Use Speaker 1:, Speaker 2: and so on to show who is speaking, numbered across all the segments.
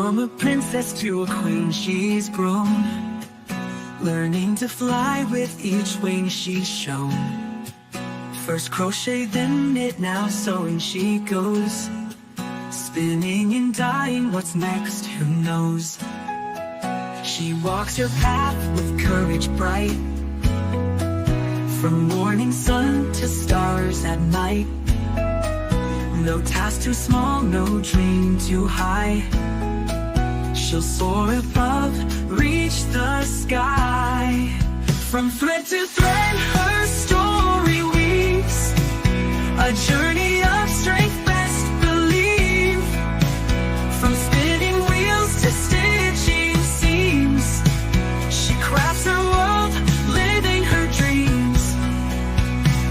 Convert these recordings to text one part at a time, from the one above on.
Speaker 1: From a princess to a queen she's grown, learning to fly with each wing she's shown. First crochet, then knit, now sewing she goes. Spinning and dyeing, what's next, who knows? She walks her path with courage bright, from morning sun to stars at night. No task too small, no dream too high. She'll soar above, reach the sky. From thread to thread, her story weaves a journey of strength, best believe. From spinning wheels to stitching seams, she crafts her world, living her dreams.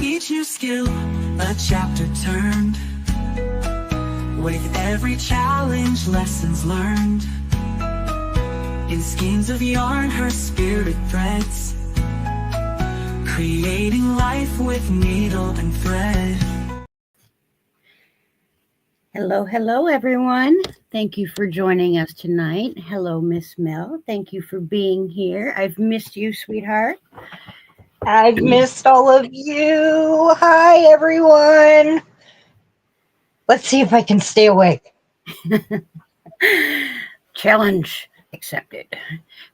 Speaker 1: Each new skill, a chapter turned, with every challenge, lessons learned. In skeins of yarn, her spirit threads, creating life with needle and thread.
Speaker 2: Hello, everyone. Thank you for joining us tonight. Hello, Miss Mel. Thank you for being here. I've missed you, sweetheart.
Speaker 3: I've missed all of you. Hi, everyone. Let's see if I can stay awake.
Speaker 2: Challenge accepted.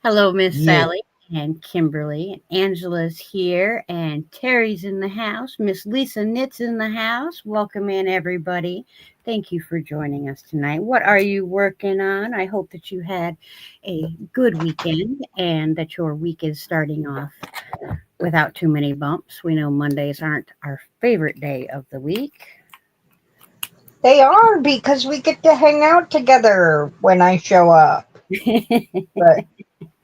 Speaker 2: Hello, Miss Sally and Kimberly. Angela's here and Terry's in the house. Miss Lisa Knits in the house. Welcome in, everybody. Thank you for joining us tonight. What are you working on? I hope that you had a good weekend and that your week is starting off without too many bumps. We know Mondays aren't our favorite day of the week.
Speaker 3: They are, because we get to hang out together when I show up.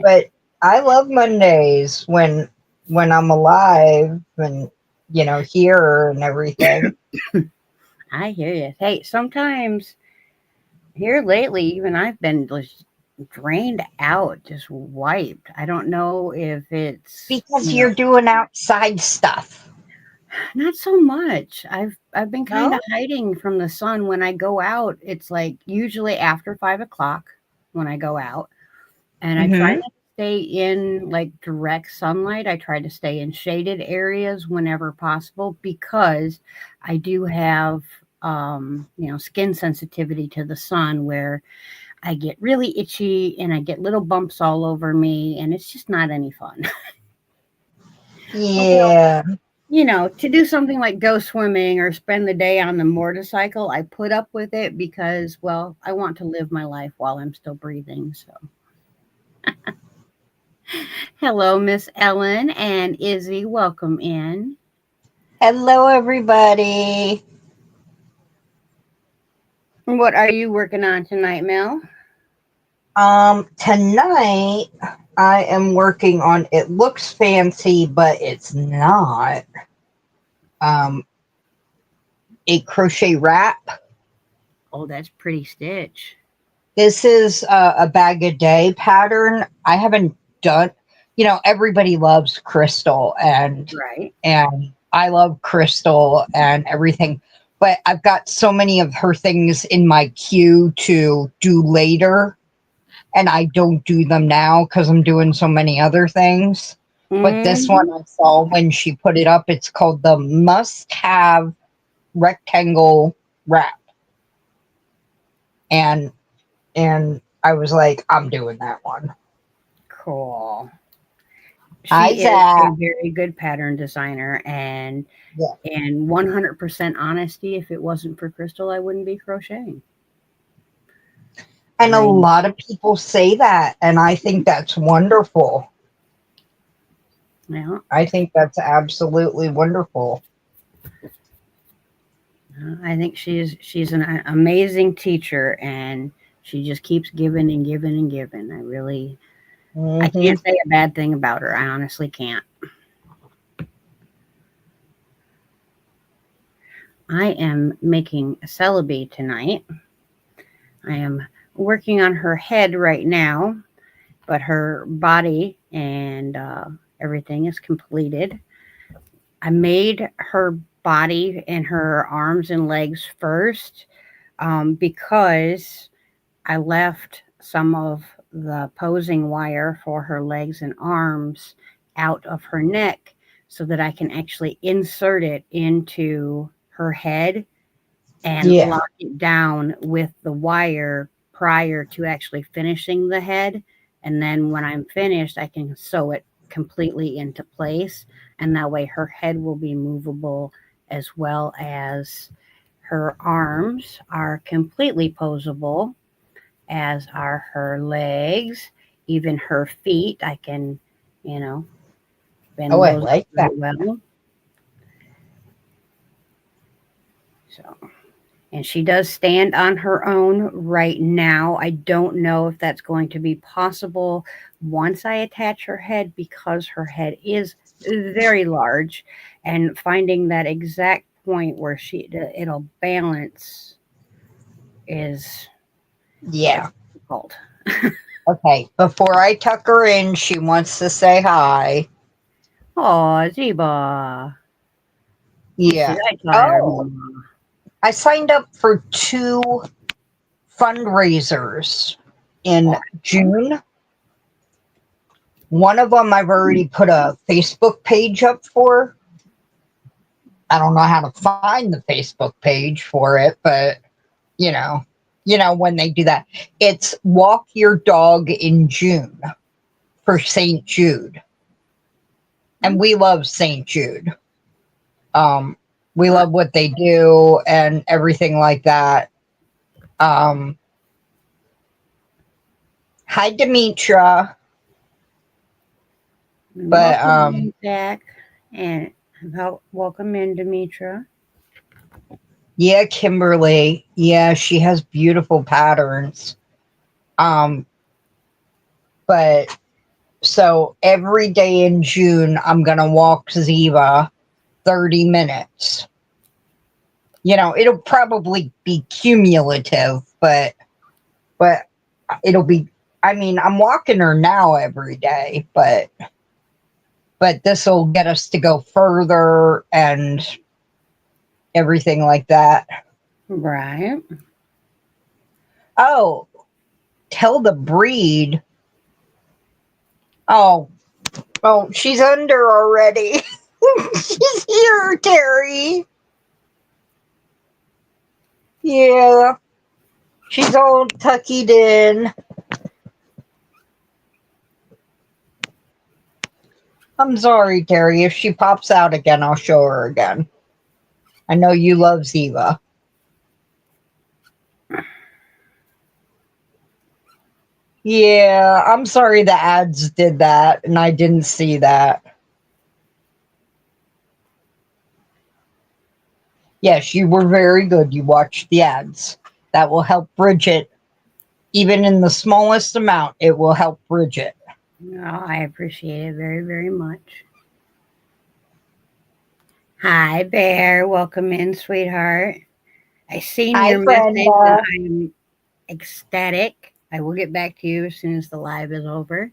Speaker 3: but I love Mondays when I'm alive and here and everything.
Speaker 2: I hear you. Hey, sometimes here lately, even I've been just drained out, just wiped. I don't know if it's
Speaker 3: because you're doing outside stuff.
Speaker 2: Not so much. I've been kind of hiding from the sun when I go out. It's like usually after 5 o'clock when I go out, and I try to stay in like direct sunlight. I try to stay in shaded areas whenever possible because I do have skin sensitivity to the sun where I get really itchy and I get little bumps all over me, and it's just not any fun.
Speaker 3: Yeah.
Speaker 2: To do something like go swimming or spend the day on the motorcycle, I put up with it because, well, I want to live my life while I'm still breathing. So, hello, Miss Ellen and Izzy. Welcome in.
Speaker 3: Hello, everybody.
Speaker 2: What are you working on tonight, Mel?
Speaker 3: Tonight I am working on, it looks fancy, but it's not. A crochet wrap.
Speaker 2: Oh, that's pretty stitch.
Speaker 3: This is a bag a day pattern. I haven't done, everybody loves Crystal and I love Crystal and everything, but I've got so many of her things in my queue to do later. And I don't do them now because I'm doing so many other things. But this one I saw when she put it up. It's called the must-have rectangle wrap. And I was like, I'm doing that one.
Speaker 2: Cool. She is a very good pattern designer, and 100% honesty, if it wasn't for Crystal, I wouldn't be crocheting.
Speaker 3: And a lot of people say that, and I think that's wonderful.
Speaker 2: Yeah.
Speaker 3: I think that's absolutely wonderful.
Speaker 2: I think she's an amazing teacher, and she just keeps giving and giving and giving. I can't say a bad thing about her. I honestly can't. I am making a celebi tonight. I am working on her head right now, but her body and everything is completed. I made her body and her arms and legs first because I left some of the posing wire for her legs and arms out of her neck so that I can actually insert it into her head and lock it down with the wire prior to actually finishing the head. And then when I'm finished, I can sew it completely into place. And that way her head will be movable, as well as her arms are completely posable, as are her legs, even her feet. I can, bend
Speaker 3: Oh, I
Speaker 2: those
Speaker 3: like that.
Speaker 2: well. So, and she does stand on her own right now. I don't know if that's going to be possible once I attach her head, because her head is very large, and finding that exact point where it'll balance is difficult.
Speaker 3: Okay, before I tuck her in, she wants to say hi.
Speaker 2: Oh, Zeba.
Speaker 3: Yeah. Oh, I signed up for 2 fundraisers in June. One of them I've already put a Facebook page up for. I don't know how to find the Facebook page for it, but you know when they do that. It's Walk Your Dog in June for St. Jude. And we love St. Jude. We love what they do and everything like that. Hi, Demetra. But
Speaker 2: welcome back, and welcome in, Demetra.
Speaker 3: Yeah, Kimberly. Yeah, she has beautiful patterns. But so every day in June, I'm gonna walk Ziva 30 minutes. It'll probably be cumulative, but it'll be. I mean, I'm walking her now every day, but this will get us to go further and everything like that.
Speaker 2: Right.
Speaker 3: Oh, tell the breed. Oh, she's under already. She's here, Terry. Yeah. She's all tucked in. I'm sorry, Terry. If she pops out again, I'll show her again. I know you love Ziva. Yeah, I'm sorry the ads did that and I didn't see that. Yes, you were very good. You watched the ads. That will help Bridget. Even in the smallest amount, it will help Bridget.
Speaker 2: Oh, I appreciate it very, very much. Hi, Bear. Welcome in, sweetheart. I seen your message and I'm ecstatic. I will get back to you as soon as the live is over.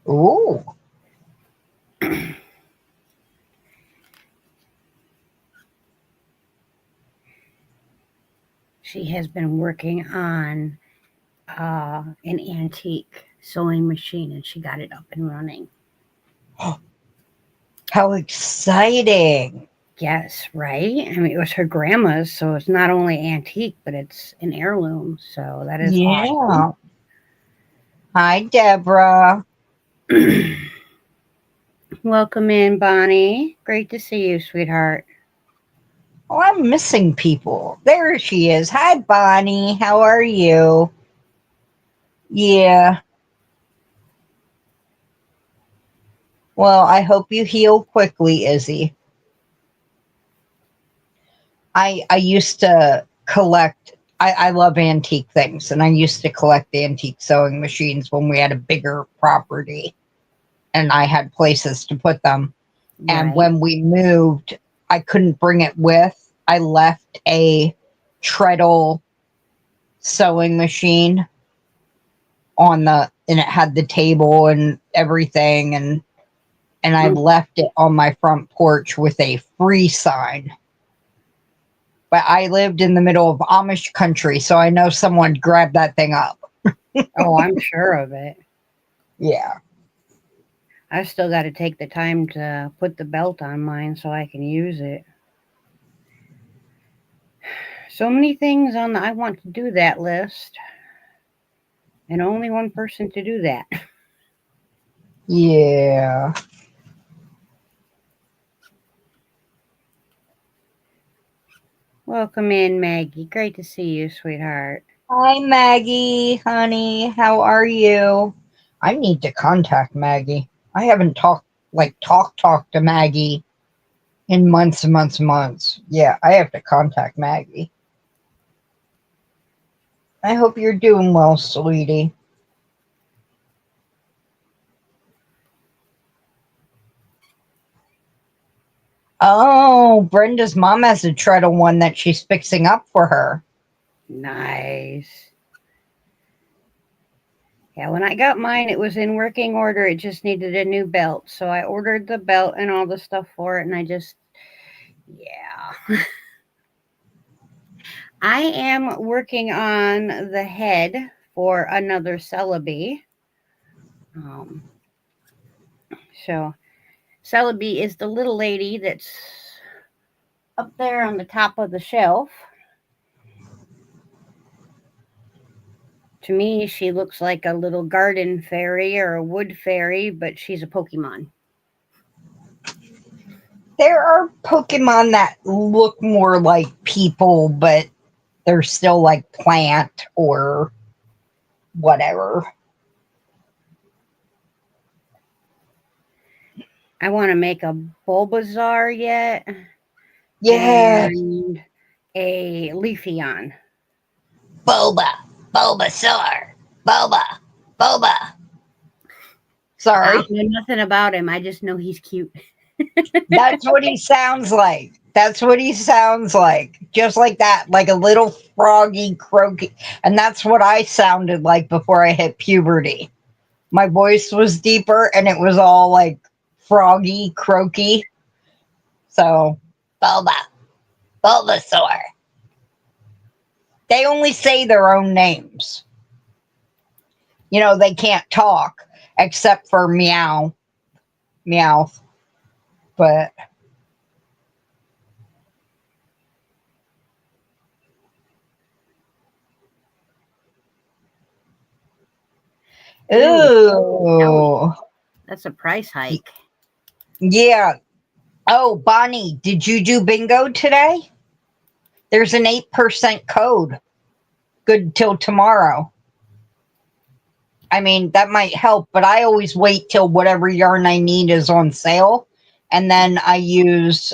Speaker 3: Ooh.
Speaker 2: She has been working on an antique sewing machine, and she got it up and running.
Speaker 3: How exciting.
Speaker 2: Yes, right? I mean, it was her grandma's, so it's not only antique, but it's an heirloom. So that is awesome.
Speaker 3: Hi, Deborah.
Speaker 2: Welcome in, Bonnie. Great to see you, sweetheart.
Speaker 3: Oh, I'm missing people. There she is. Hi, Bonnie. How are you? Yeah. Well, I hope you heal quickly, Izzy. I used to collect, I love antique things, and I used to collect antique sewing machines when we had a bigger property and I had places to put them. Right. And when we moved, I couldn't bring it with. I left a treadle sewing machine and it had the table and everything, and I left it on my front porch with a free sign. But I lived in the middle of Amish country, so I know someone grabbed that thing up.
Speaker 2: Oh, I'm sure of it.
Speaker 3: Yeah.
Speaker 2: I still got to take the time to put the belt on mine so I can use it. So many things on the I want to do that list, and only one person to do that.
Speaker 3: Yeah.
Speaker 2: Welcome in, Maggie. Great to see you, sweetheart.
Speaker 3: Hi, Maggie, honey. How are you? I need to contact Maggie. I haven't talked to Maggie in months and months and months. Yeah, I have to contact Maggie. I hope you're doing well, sweetie. Oh, Brenda's mom has a treadle one that she's fixing up for her.
Speaker 2: Nice. Yeah, when I got mine, it was in working order. It just needed a new belt. So I ordered the belt and all the stuff for it. And yeah. I am working on the head for another Celebi. So Celebi is the little lady that's up there on the top of the shelf. To me, she looks like a little garden fairy or a wood fairy, but she's a Pokemon.
Speaker 3: There are Pokemon that look more like people, but they're still like plant or whatever.
Speaker 2: I want to make a Bulbasaur yet.
Speaker 3: Yeah.
Speaker 2: And a Leafeon.
Speaker 3: Bulbasaur. Boba. Sorry.
Speaker 2: I don't know nothing about him. I just know he's cute.
Speaker 3: That's what he sounds like. That's what he sounds like. Just like that, like a little froggy, croaky. And that's what I sounded like before I hit puberty. My voice was deeper and it was all like froggy, croaky. So, Bulbasaur. They only say their own names. You know, they can't talk except for meow. But ooh.
Speaker 2: That's a price hike.
Speaker 3: Yeah. Oh, Bonnie, did you do bingo today? There's an 8% code. Good till tomorrow. I mean, that might help, but I always wait till whatever yarn I need is on sale. And then I use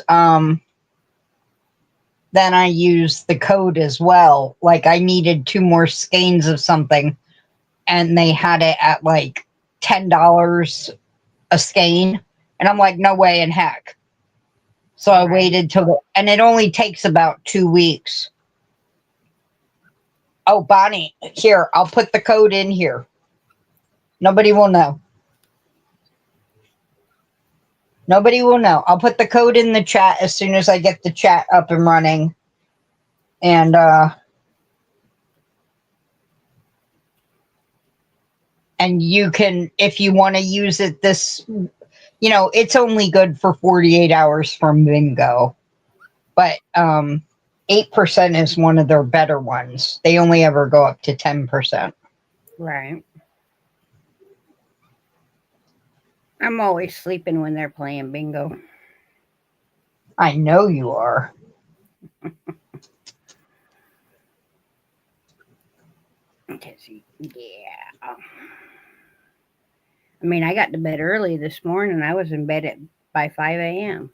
Speaker 3: the code as well. Like I needed 2 more skeins of something and they had it at like $10 a skein. And I'm like, no way in heck. So I waited and it only takes about 2 weeks. Oh, Bonnie, here, I'll put the code in here. Nobody will know. Nobody will know. I'll put the code in the chat as soon as I get the chat up and running. And you can, if you want to use it this, you know, it's only good for 48 hours from bingo. But 8% is one of their better ones. They only ever go up to 10%.
Speaker 2: Right. I'm always sleeping when they're playing bingo.
Speaker 3: I know you are.
Speaker 2: Yeah. I mean, I got to bed early this morning. I was in bed by 5 a.m.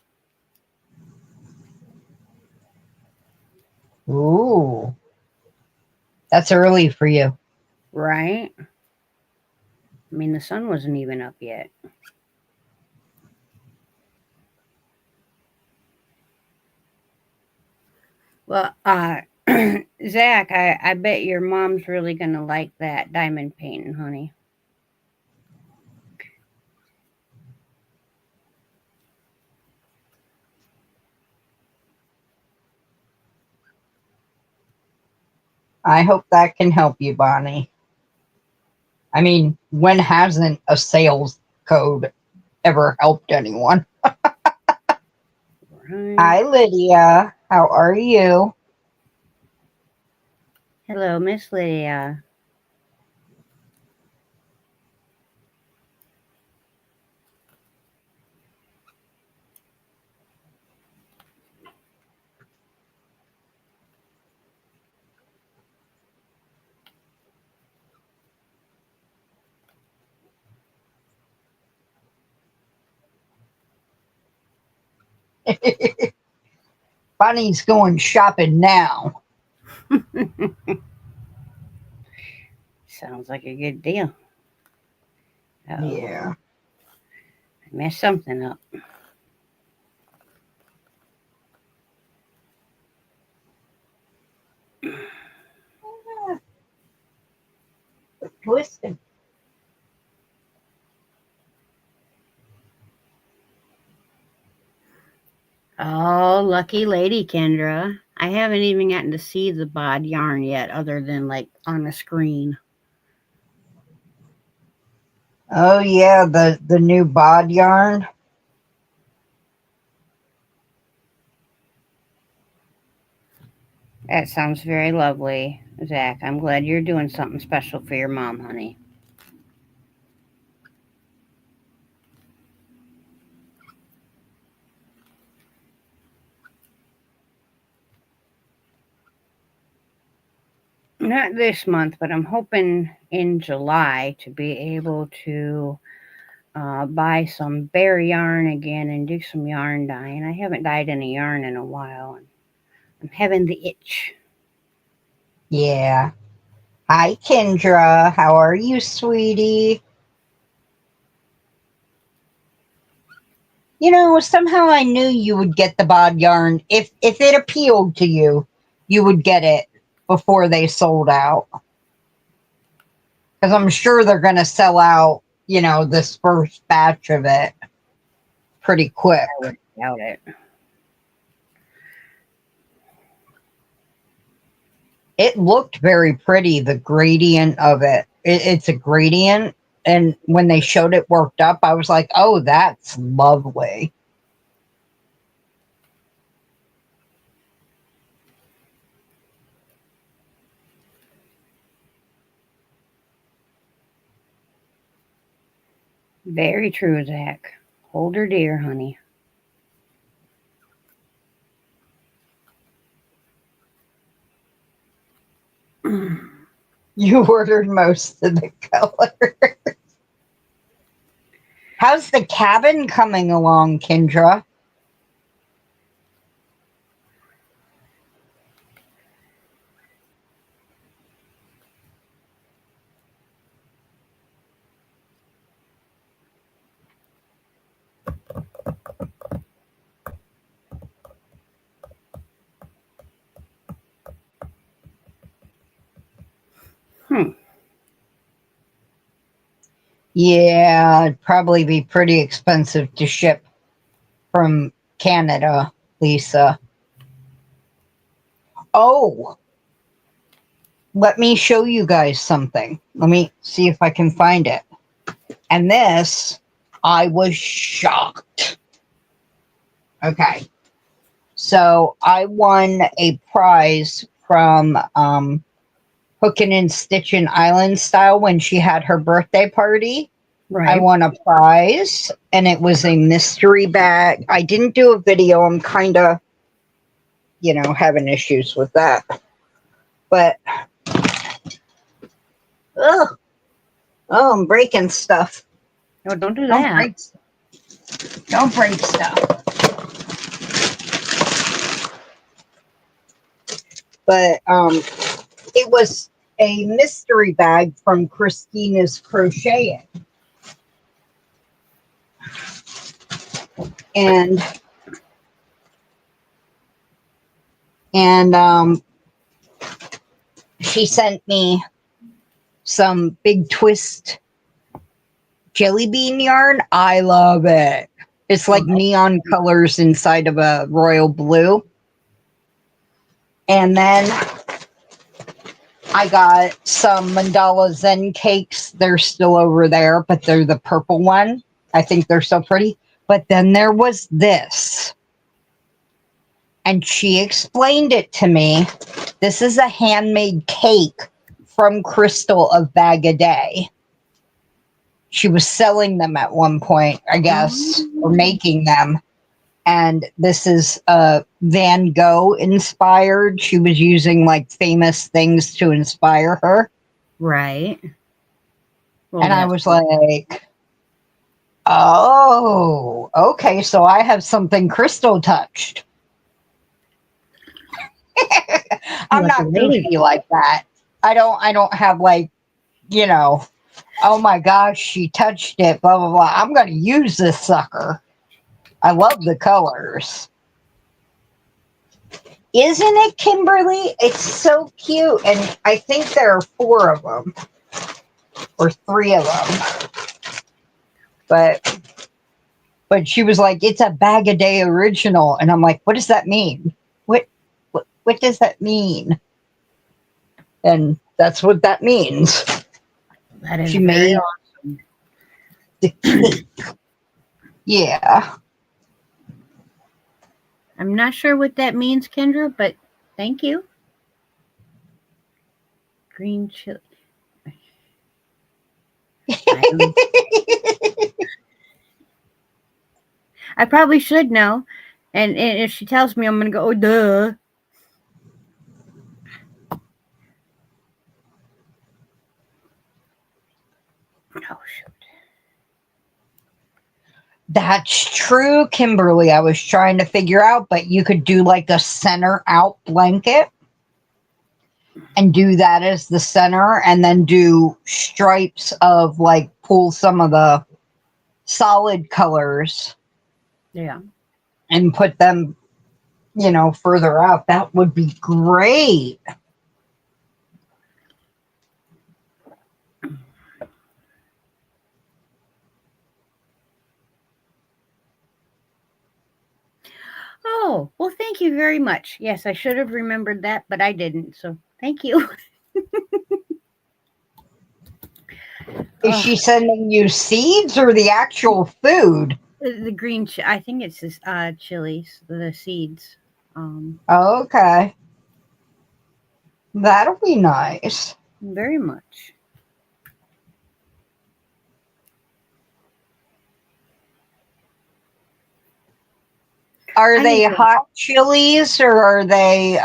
Speaker 3: Ooh. That's early for you.
Speaker 2: Right? I mean, the sun wasn't even up yet. Well, Zach, I bet your mom's really going to like that diamond painting, honey.
Speaker 3: I hope that can help you, Bonnie. I mean, when hasn't a sales code ever helped anyone?
Speaker 2: Right.
Speaker 3: Hi, Lydia. How are you?
Speaker 2: Hello, Miss Lydia.
Speaker 3: Bonnie's going shopping now.
Speaker 2: Sounds like a good deal. Uh-oh.
Speaker 3: Yeah.
Speaker 2: I messed something up.
Speaker 3: Twisted.
Speaker 2: Oh, lucky lady, Kendra. I haven't even gotten to see the bod yarn yet, other than like on the screen.
Speaker 3: Oh yeah, the new bod yarn.
Speaker 2: That sounds very lovely, Zach. I'm glad you're doing something special for your mom, honey. Not this month, but I'm hoping in July to be able to buy some bear yarn again and do some yarn dyeing. I haven't dyed any yarn in a while, and I'm having the itch.
Speaker 3: Yeah. Hi, Kendra. How are you, sweetie? You know, somehow I knew you would get the bod yarn. If it appealed to you, you would get it before they sold out. Because I'm sure they're going to sell out, you know, this first batch of it pretty quick.
Speaker 2: I would doubt it.
Speaker 3: It looked very pretty, the gradient of it. It's a gradient. And when they showed it worked up, I was like, oh, that's lovely.
Speaker 2: Very true, Zach. Hold her dear, honey.
Speaker 3: You ordered most of the colors. How's the cabin coming along, Kendra? Yeah, it'd probably be pretty expensive to ship from Canada, Lisa. Oh, let me show you guys something. Let me see if I can find it. And this, I was shocked. Okay. So I won a prize from Hookin' and Stitchin' Island Style when she had her birthday party.
Speaker 2: Right.
Speaker 3: I won a prize, and it was a mystery bag. I didn't do a video. I'm kind of, you know, having issues with that. But, oh, I'm breaking stuff.
Speaker 2: No, don't do that.
Speaker 3: Don't break stuff. But it was a mystery bag from Christina's Crocheting. And she sent me some big twist jelly bean yarn. I love it. It's like neon colors inside of a royal blue. And then I got some mandala zen cakes. They're still over there, but they're the purple one. I think they're so pretty. But then there was this. And she explained it to me. This is a handmade cake from Crystal of Bag a Day. She was selling them at one point, I guess, or making them. And this is Van Gogh inspired. She was using like famous things to inspire her.
Speaker 2: Right. Well,
Speaker 3: and I was like, oh, okay. So I have something Crystal touched. I'm not goofy like that. I don't have like, you know, oh my gosh, she touched it, blah, blah, blah. I'm going to use this sucker. I love the colors. Isn't it, Kimberly? It's so cute. And I think there are 4 of them or 3 of them. But she was like, it's a Bag a Day original. And I'm like, what does that mean? What does that mean? And that's what that means.
Speaker 2: That is
Speaker 3: she
Speaker 2: very
Speaker 3: made
Speaker 2: awesome.
Speaker 3: The cake. Yeah.
Speaker 2: I'm not sure what that means, Kendra, but thank you. Green chili. I probably should know. And if she tells me, I'm going to go, oh, duh. Oh, shoot.
Speaker 3: That's true, Kimberly. I was trying to figure out, but you could do like a center out blanket and do that as the center and then do stripes of like pull some of the solid colors.
Speaker 2: Yeah.
Speaker 3: And put them, you know, further out. That would be great.
Speaker 2: Oh, well, thank you very much. Yes, I should have remembered that, but I didn't. So thank you.
Speaker 3: Is she sending you seeds or the actual food?
Speaker 2: The green, I think it's this, chilies, the seeds.
Speaker 3: Okay. That'll be nice.
Speaker 2: Very much.
Speaker 3: Are they hot chilies or are they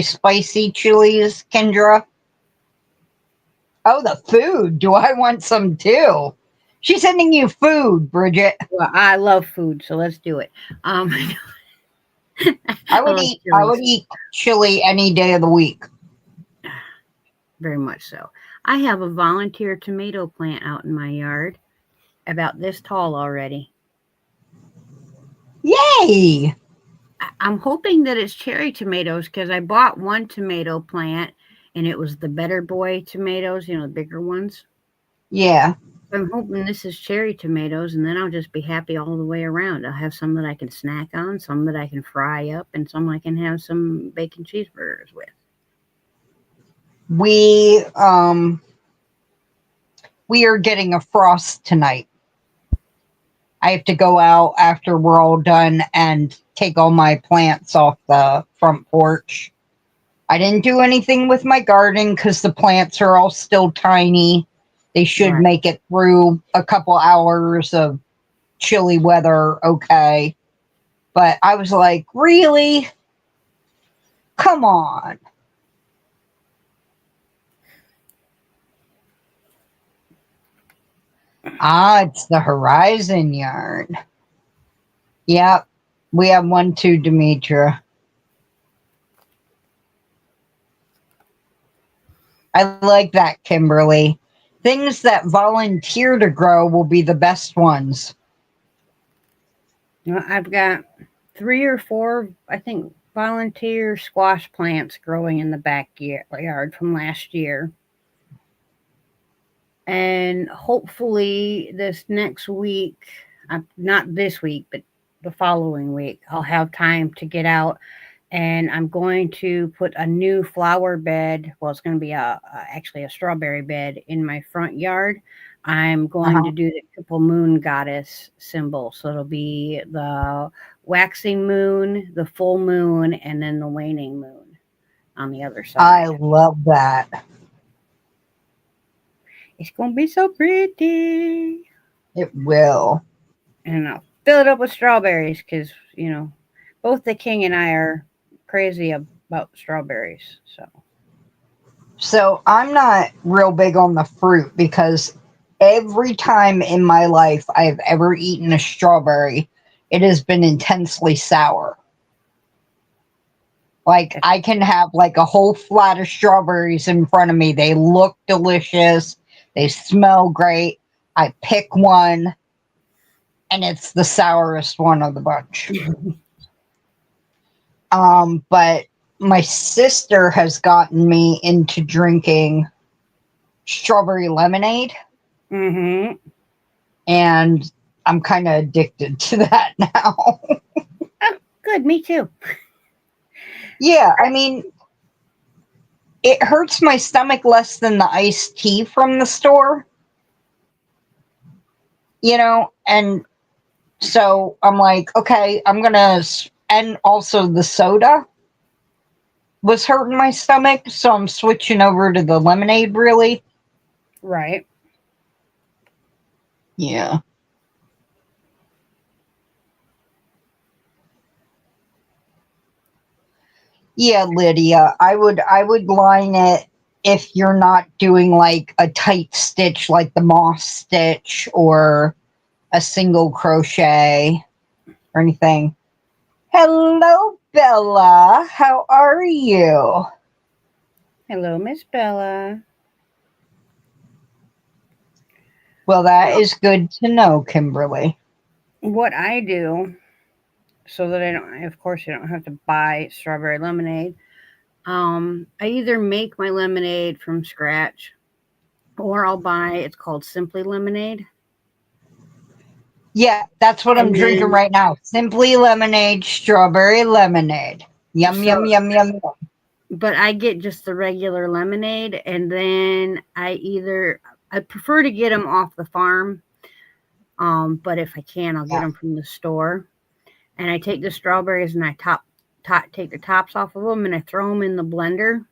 Speaker 3: spicy chilies, Kendra? Oh, the food. Do I want some too? She's sending you food, Bridget.
Speaker 2: Well, I love food, so let's do it.
Speaker 3: I would eat chili any day of the week.
Speaker 2: Very much so. I have a volunteer tomato plant out in my yard, about this tall already.
Speaker 3: Yay!
Speaker 2: I'm hoping that it's cherry tomatoes because I bought one tomato plant and it was the Better Boy tomatoes, you know, the bigger ones.
Speaker 3: Yeah.
Speaker 2: I'm hoping this is cherry tomatoes, and then I'll just be happy all the way around. I'll have some that I can snack on, some that I can fry up, and some I can have some bacon cheeseburgers with.
Speaker 3: We are getting a frost tonight. I have to go out after we're all done and take all my plants off the front porch. I didn't do anything with my garden because the plants are all still tiny. They should make it through a couple hours of chilly weather okay. But I was like, really? Come on. It's the Horizon yarn. Yep. We have one too, Demetra. I like that, Kimberly. Things that volunteer to grow will be the best ones.
Speaker 2: Well, I've got 3 or 4, I think, volunteer squash plants growing in the backyard from last year. And hopefully this next week, not this week, but the following week, I'll have time to get out and I'm going to put a new flower bed. Well, it's going to be actually a strawberry bed in my front yard. I'm going to
Speaker 3: Uh-huh.
Speaker 2: do the triple moon goddess symbol. So it'll be the waxing moon, the full moon, and then the waning moon on the other
Speaker 3: I
Speaker 2: side.
Speaker 3: love that.
Speaker 2: It's going to be so pretty.
Speaker 3: It will.
Speaker 2: And I'll fill it up with strawberries because, both the king and I are crazy about strawberries.
Speaker 3: So I'm not real big on the fruit because every time in my life I've ever eaten a strawberry, it has been intensely sour. Like I can have like a whole flat of strawberries in front of me. They look delicious. They smell great. I pick one and it's the sourest one of the bunch. But my sister has gotten me into drinking strawberry lemonade.
Speaker 2: Mm-hmm.
Speaker 3: And I'm kind of addicted to that now.
Speaker 2: Oh, good. Me too.
Speaker 3: Yeah, I mean, it hurts my stomach less than the iced tea from the store, and so I'm like, okay, and also the soda was hurting my stomach, so I'm switching over to the lemonade, really.
Speaker 2: Right.
Speaker 3: Yeah. Yeah, Lydia, I would line it if you're not doing like a tight stitch like the moss stitch or a single crochet or anything. Hello, Bella. How are you?
Speaker 2: Hello, Miss Bella.
Speaker 3: Well, that is good to know, Kimberly.
Speaker 2: What I do so that of course, you don't have to buy strawberry lemonade. I either make my lemonade from scratch or I'll buy, it's called Simply Lemonade.
Speaker 3: Yeah, that's what I'm
Speaker 2: And
Speaker 3: drinking
Speaker 2: then,
Speaker 3: right now. Simply lemonade, strawberry lemonade. Yum,
Speaker 2: so,
Speaker 3: yum, yum, yum, yum.
Speaker 2: but I get just the regular lemonade. And then I prefer to get them off the farm. But if I can, I'll get
Speaker 3: Yeah.
Speaker 2: them from the store. And I take the strawberries and I take the tops off of them and I throw them in the blender.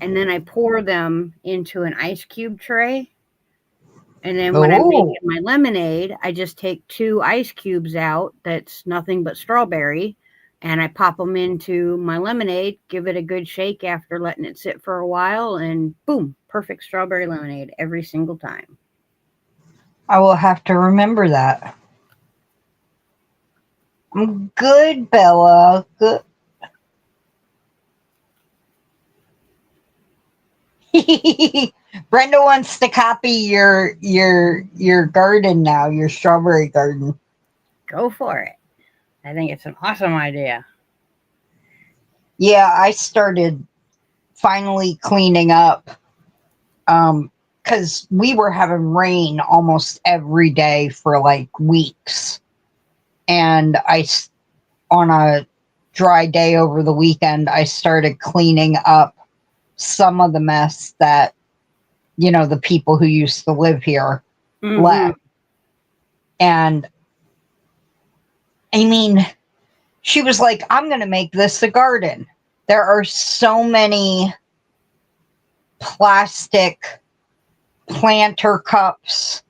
Speaker 2: And then I pour them into an ice cube tray. And then when I'm making
Speaker 3: Oh,
Speaker 2: my lemonade, I just take 2 ice cubes out that's nothing but strawberry, and I pop them into my lemonade, give it a good shake after letting it sit for a while, and boom, perfect strawberry lemonade every single time.
Speaker 3: I will have to remember that. I'm good, Bella. Good. Brenda wants to copy your garden now, your strawberry garden.
Speaker 2: Go for it. I think it's an awesome idea.
Speaker 3: Yeah, I started finally cleaning up because we were having rain almost every day for like weeks. And on a dry day over the weekend, I started cleaning up some of the mess that, the people who used to live here
Speaker 2: Mm-hmm.
Speaker 3: left. And I mean, she was like, I'm going to make this a garden. There are so many plastic planter cups,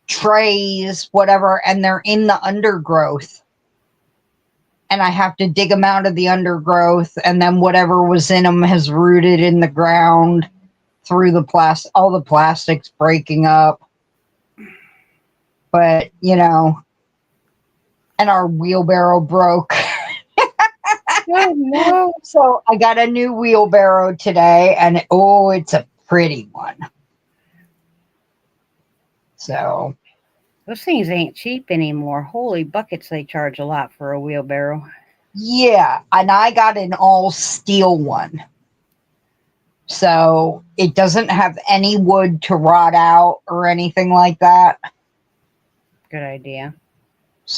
Speaker 3: trays, whatever, and they're in the undergrowth. And I have to dig them out of the undergrowth, and then whatever was in them has rooted in the ground through all the plastics breaking up. But, and our wheelbarrow broke.
Speaker 2: Oh, no.
Speaker 3: So I got a new wheelbarrow today, and it's a pretty one. So
Speaker 2: Those things ain't cheap anymore. Holy buckets, they charge a lot for a wheelbarrow.
Speaker 3: yeah, and I got an all steel one. So it doesn't have any wood to rot out or anything like that.
Speaker 2: Good idea.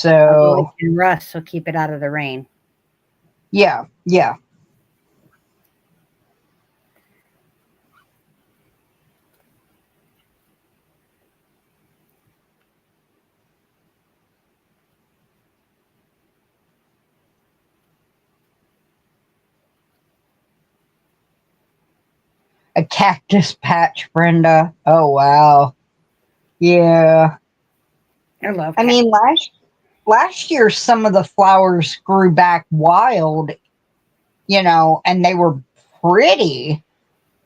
Speaker 2: Although
Speaker 3: So
Speaker 2: it can rust, so keep it out of the rain.
Speaker 3: Yeah, yeah. A cactus patch, Brenda. Oh, wow. Yeah.
Speaker 2: I love
Speaker 3: I mean, last year, some of the flowers grew back wild, and they were pretty,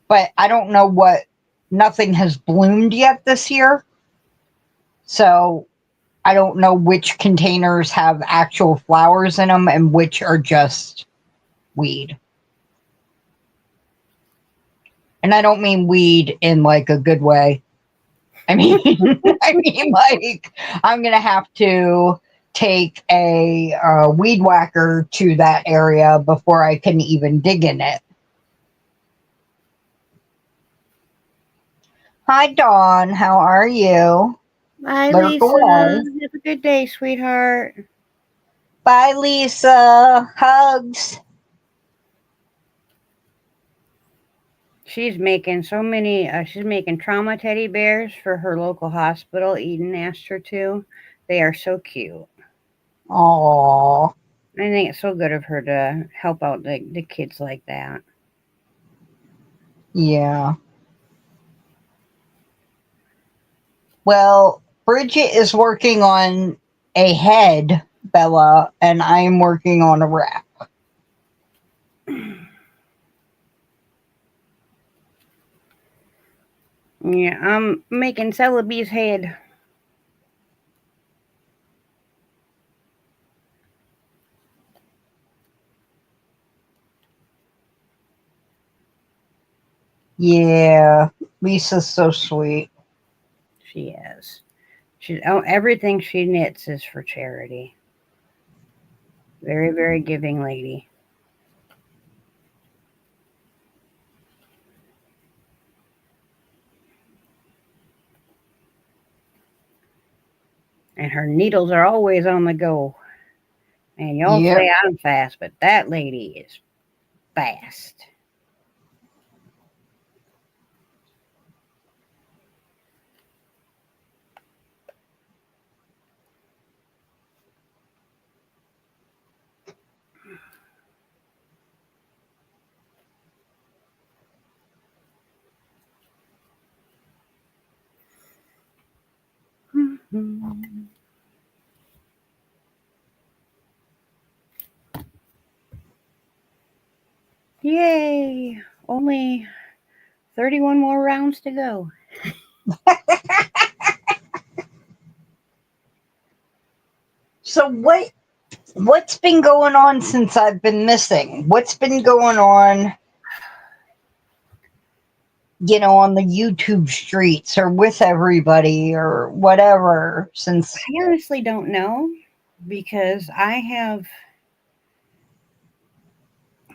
Speaker 3: but I don't know nothing has bloomed yet this year. So I don't know which containers have actual flowers in them and which are just weed. And I don't mean weed in like a good way. I mean, like I'm gonna have to take a weed whacker to that area before I can even dig in it. Hi, Dawn. How are you?
Speaker 2: Bye,
Speaker 3: Lurk
Speaker 2: Lisa.
Speaker 3: away.
Speaker 2: Have a good day, sweetheart.
Speaker 3: Bye, Lisa. Hugs.
Speaker 2: She's making so many. She's making trauma teddy bears for her local hospital. Eden asked her to. They are so cute.
Speaker 3: Aww.
Speaker 2: I think it's so good of her to help out the kids like that.
Speaker 3: Yeah. Well, Bridget is working on a head, Bella, and I am working on a wrap.
Speaker 2: Yeah, I'm making Celebi's head.
Speaker 3: Yeah, Lisa's so sweet.
Speaker 2: She is. Everything she knits is for charity. Very, very giving lady. And her needles are always on the go. And y'all
Speaker 3: Yep.
Speaker 2: say I'm fast, but that lady is fast. Yay! Only 31 more rounds to go.
Speaker 3: So what's been going on since I've been missing? What's been going on, on the YouTube streets or with everybody or whatever since
Speaker 2: I honestly don't know because I have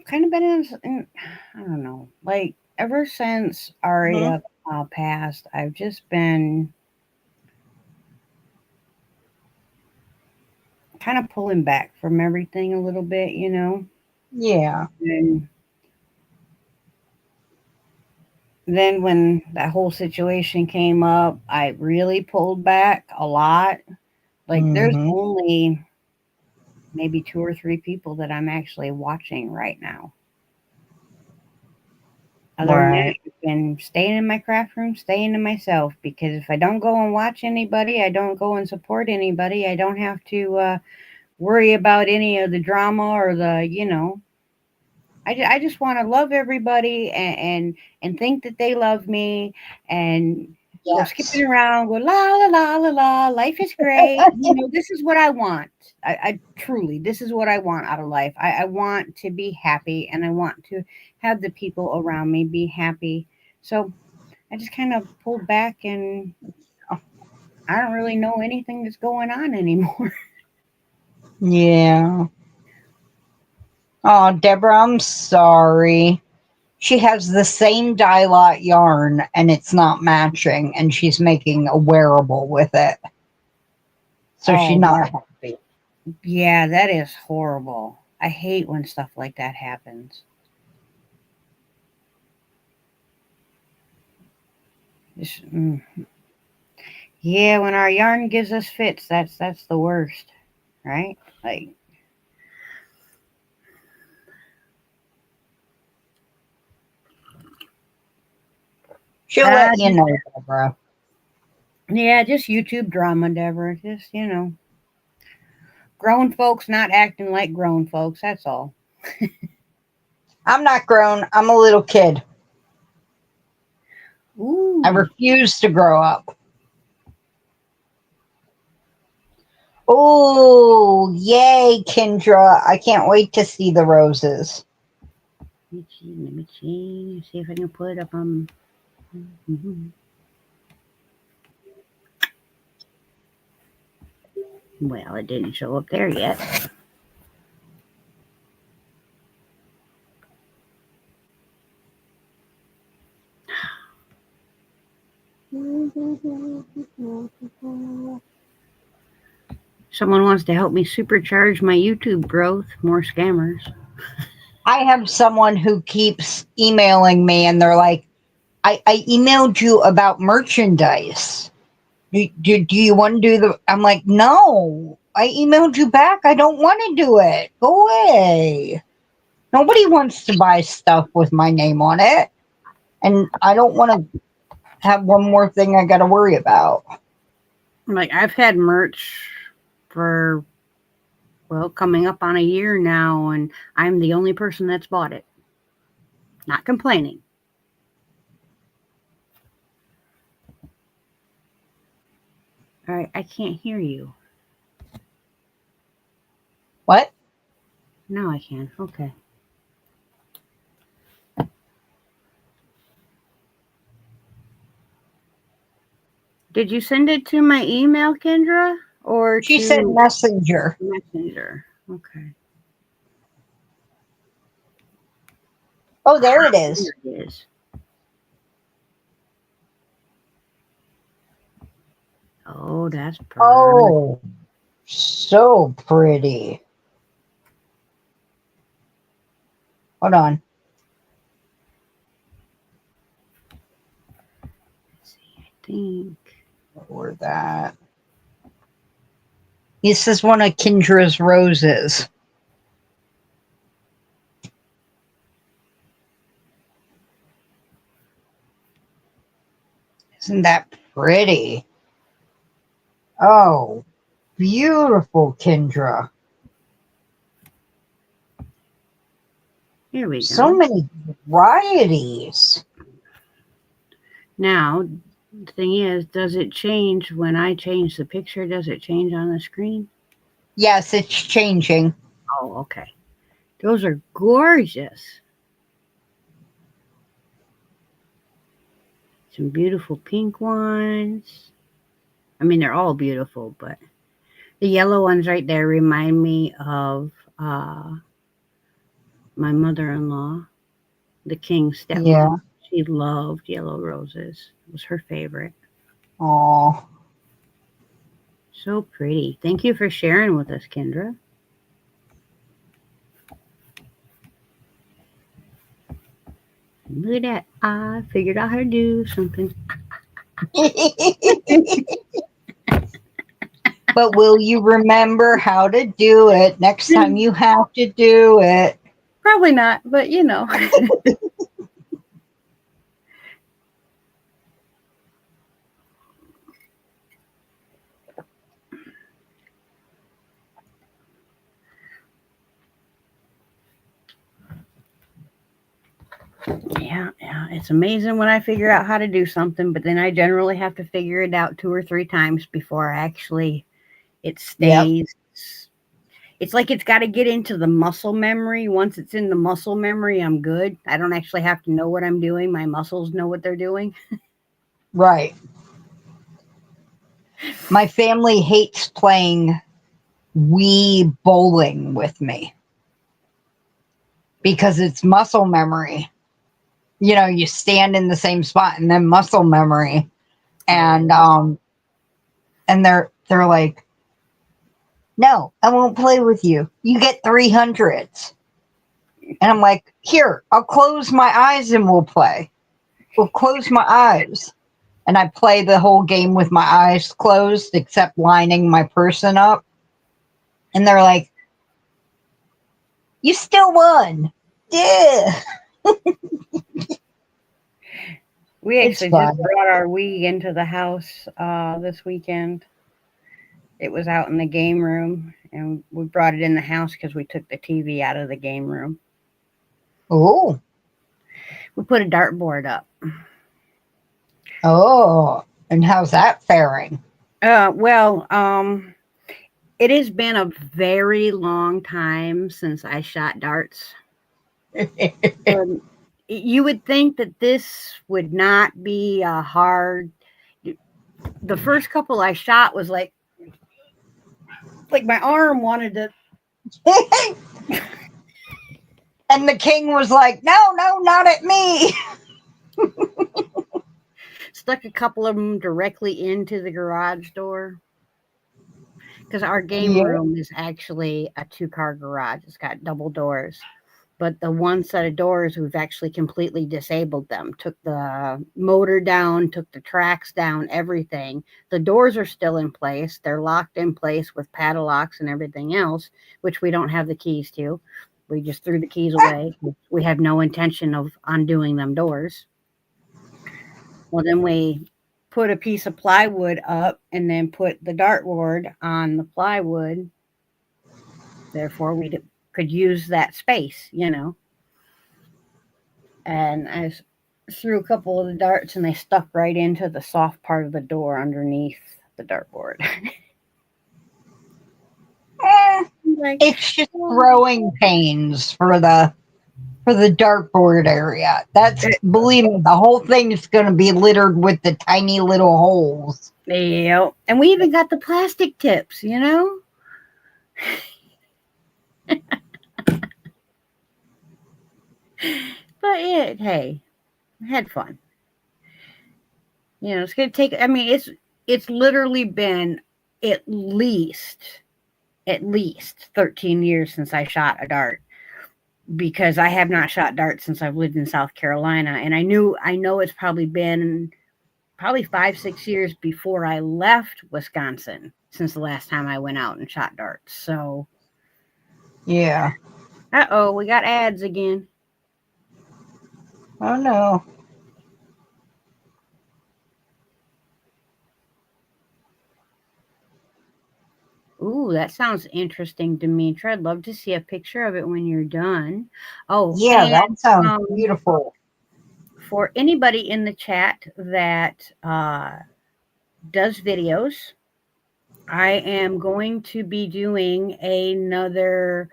Speaker 2: kind of been I don't know, like ever since Aria passed, I've just been kind of pulling back from everything a little bit,
Speaker 3: Yeah.
Speaker 2: And then when that whole situation came up, I really pulled back a lot. Like there's only maybe 2 or 3 people that I'm actually watching right now. Other than that, I've been staying in my craft room, staying to myself, because if I don't go and watch anybody, I don't go and support anybody, I don't have to worry about any of the drama or I just want to love everybody and think that they love me and go skipping around, go la la la la la. Life is great. This is what I want. I truly, this is what I want out of life. I want to be happy and I want to have the people around me be happy. So I just kind of pulled back and I don't really know anything that's going on anymore.
Speaker 3: Yeah. Oh, Deborah, I'm sorry. She has the same dye lot yarn and it's not matching, and she's making a wearable with it. So she's not happy.
Speaker 2: Yeah, that is horrible. I hate when stuff like that happens. Just, yeah, when our yarn gives us fits, that's the worst, right? Like,
Speaker 3: she'll let you know, Deborah.
Speaker 2: Yeah, just YouTube drama, Deborah. Just, grown folks not acting like grown folks. That's all.
Speaker 3: I'm not grown. I'm a little kid.
Speaker 2: Ooh.
Speaker 3: I refuse to grow up. Oh, yay, Kendra. I can't wait to see the roses.
Speaker 2: Let me see if I can put it up on. Well, it didn't show up there yet. Someone wants to help me supercharge my YouTube growth. More scammers.
Speaker 3: I have someone who keeps emailing me and they're like, I emailed you about merchandise. Do you want to do the... I'm like, no, I emailed you back. I don't want to do it. Go away. Nobody wants to buy stuff with my name on it. And I don't want to have one more thing I got to worry about.
Speaker 2: Like, I've had merch for, well, coming up on a year now, and I'm the only person that's bought it. Not complaining. All right, I can't hear you.
Speaker 3: What?
Speaker 2: Now I can. Okay. Did you send it to my email, Kendra? Or
Speaker 3: she said Messenger.
Speaker 2: Messenger. Okay.
Speaker 3: Oh, there it is.
Speaker 2: There it is. Oh, that's pretty.
Speaker 3: Oh, so pretty. Hold on.
Speaker 2: Let's see, I think.
Speaker 3: Lower that. This is one of Kendra's roses. Isn't that pretty? Oh, beautiful, Kendra.
Speaker 2: Here we go.
Speaker 3: So many varieties.
Speaker 2: Now, the thing is, does it change when I change the picture? Does it change on the screen?
Speaker 3: Yes, it's changing.
Speaker 2: Oh, okay. Those are gorgeous. Some beautiful pink ones. I mean, they're all beautiful, but the yellow ones right there remind me of my mother-in-law, the King's stepmom.
Speaker 3: Yeah.
Speaker 2: She loved yellow roses. It was her favorite.
Speaker 3: Oh.
Speaker 2: So pretty. Thank you for sharing with us, Kendra. Look at that. I figured out how to do something.
Speaker 3: But will you remember how to do it next time you have to do it?
Speaker 2: Probably not, but you know. Yeah, it's amazing when I figure out how to do something, but then I generally have to figure it out 2 or 3 times before it stays. Yep. It's like it's got to get into the muscle memory. Once it's in the muscle memory, I'm good. I don't actually have to know what I'm doing. My muscles know what they're doing.
Speaker 3: Right. My family hates playing Wii bowling with me because it's muscle memory. You know, you stand in the same spot and then muscle memory. And they're like, No, I won't play with you. You get 300s. And I'm like, here, I'll close my eyes and we'll play. We'll close my eyes. And I play the whole game with my eyes closed, except lining my person up. And they're like, you still won. Yeah.
Speaker 2: We actually just brought our Wii into the house this weekend. It was out in the game room, and we brought it in the house because we took the TV out of the game room.
Speaker 3: Oh.
Speaker 2: We put a dartboard up.
Speaker 3: Oh. And how's that faring?
Speaker 2: Well, it has been a very long time since I shot darts. And you would think that this would not be a hard. The first couple I shot was like my arm wanted to.
Speaker 3: And the king was like, no, not at me.
Speaker 2: Stuck a couple of them directly into the garage door. Because our game room is actually a 2-car garage. It's got double doors. But the one set of doors, we've actually completely disabled them. Took the motor down, took the tracks down, everything. The doors are still in place. They're locked in place with padlocks and everything else, which we don't have the keys to. We just threw the keys away. We have no intention of undoing them doors. Well, then we put a piece of plywood up and then put the dartboard on the plywood. Therefore, we could use that space, And I threw a couple of the darts and they stuck right into the soft part of the door underneath the dartboard.
Speaker 3: It's just growing pains for the dartboard area. Believe me, the whole thing is going to be littered with the tiny little holes.
Speaker 2: Yeah, and we even got the plastic tips, But hey, I had fun. It's going to take, it's literally been at least 13 years since I shot a dart, because I have not shot darts since I've lived in South Carolina. And I know it's probably been 5-6 years before I left Wisconsin since the last time I went out and shot darts. So,
Speaker 3: yeah.
Speaker 2: Uh-oh, we got ads again.
Speaker 3: Oh, no.
Speaker 2: Ooh, that sounds interesting, Demetra. I'd love to see a picture of it when you're done. Oh,
Speaker 3: yeah, that sounds beautiful.
Speaker 2: For anybody in the chat that does videos, I am going to be doing another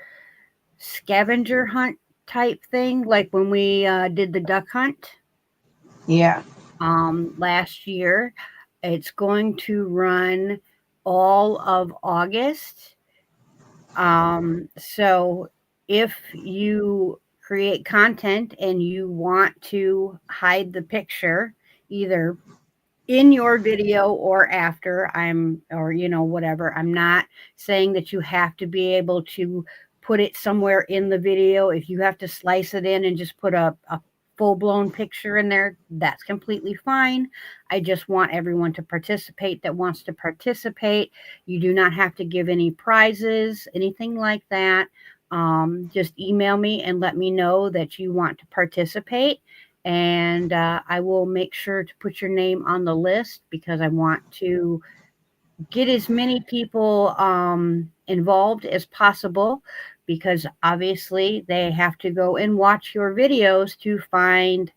Speaker 2: scavenger hunt type thing, like when we did the duck hunt.
Speaker 3: Yeah.
Speaker 2: Last year. It's going to run all of August. So if you create content and you want to hide the picture, either in your video or after, whatever. I'm not saying that you have to be able to put it somewhere in the video. If you have to slice it in and just put a full-blown picture in there, that's completely fine. I just want everyone to participate that wants to participate. You do not have to give any prizes, anything like that. Just email me and let me know that you want to participate, and I will make sure to put your name on the list, because I want to get as many people involved as possible, because obviously they have to go and watch your videos to find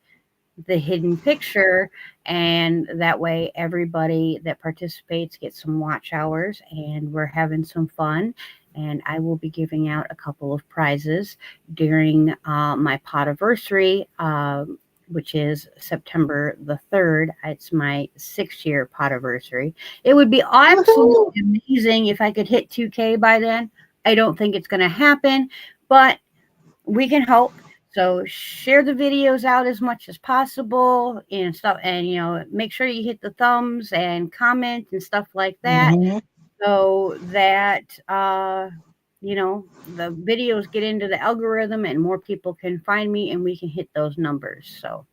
Speaker 2: the hidden picture, and that way everybody that participates gets some watch hours, and we're having some fun. And I will be giving out a couple of prizes during my podiversary, which is September the 3rd. It's my 6-year podiversary. It would be absolutely amazing if I could hit 2K by then. I don't think it's going to happen, but we can hope. So share the videos out as much as possible and stuff, and make sure you hit the thumbs and comment and stuff like that.
Speaker 3: Mm-hmm.
Speaker 2: so that the videos get into the algorithm and more people can find me and we can hit those numbers. So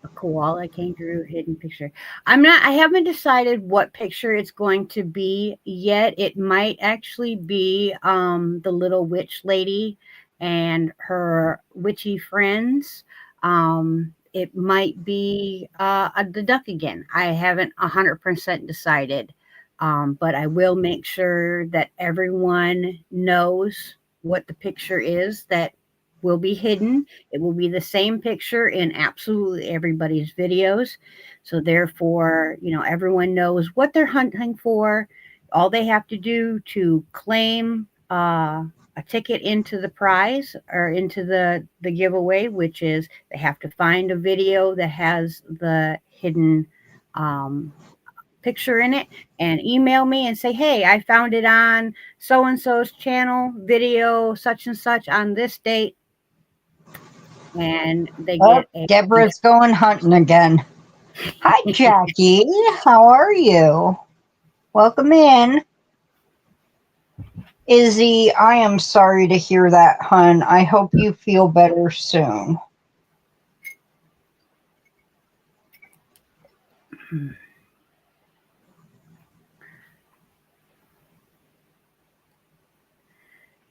Speaker 2: a koala kangaroo hidden picture. I haven't decided what picture it's going to be yet. It might actually be the little witch lady and her witchy friends. It might be the duck again. I haven't 100% decided. But I will make sure that everyone knows what the picture is that will be hidden. It will be the same picture in absolutely everybody's videos. So therefore, everyone knows what they're hunting for. All they have to do to claim a ticket into the prize or into the giveaway, which is they have to find a video that has the hidden picture in it and email me and say, hey, I found it on so and so's channel, video such and such on this date. And they get
Speaker 3: Deborah's going hunting again. Hi, Jackie. How are you? Welcome in. Izzy, I am sorry to hear that, hun. I hope you feel better soon.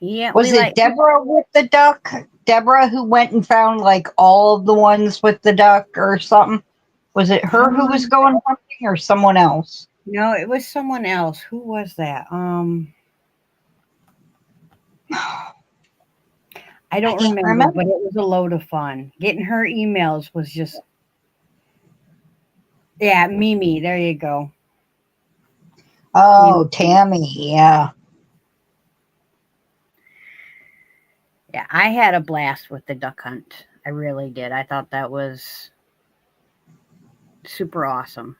Speaker 2: Yeah.
Speaker 3: Was it Deborah with the duck? Deborah who went and found like all of the ones with the duck or something? Was it her who was going hunting or someone else?
Speaker 2: No, it was someone else. Who was that? I don't remember, but it was a load of fun. Getting her emails was just, yeah, Mimi. There you go.
Speaker 3: Oh, Mimi. Tammy. Yeah.
Speaker 2: Yeah, I had a blast with the duck hunt. I really did. I thought that was super awesome.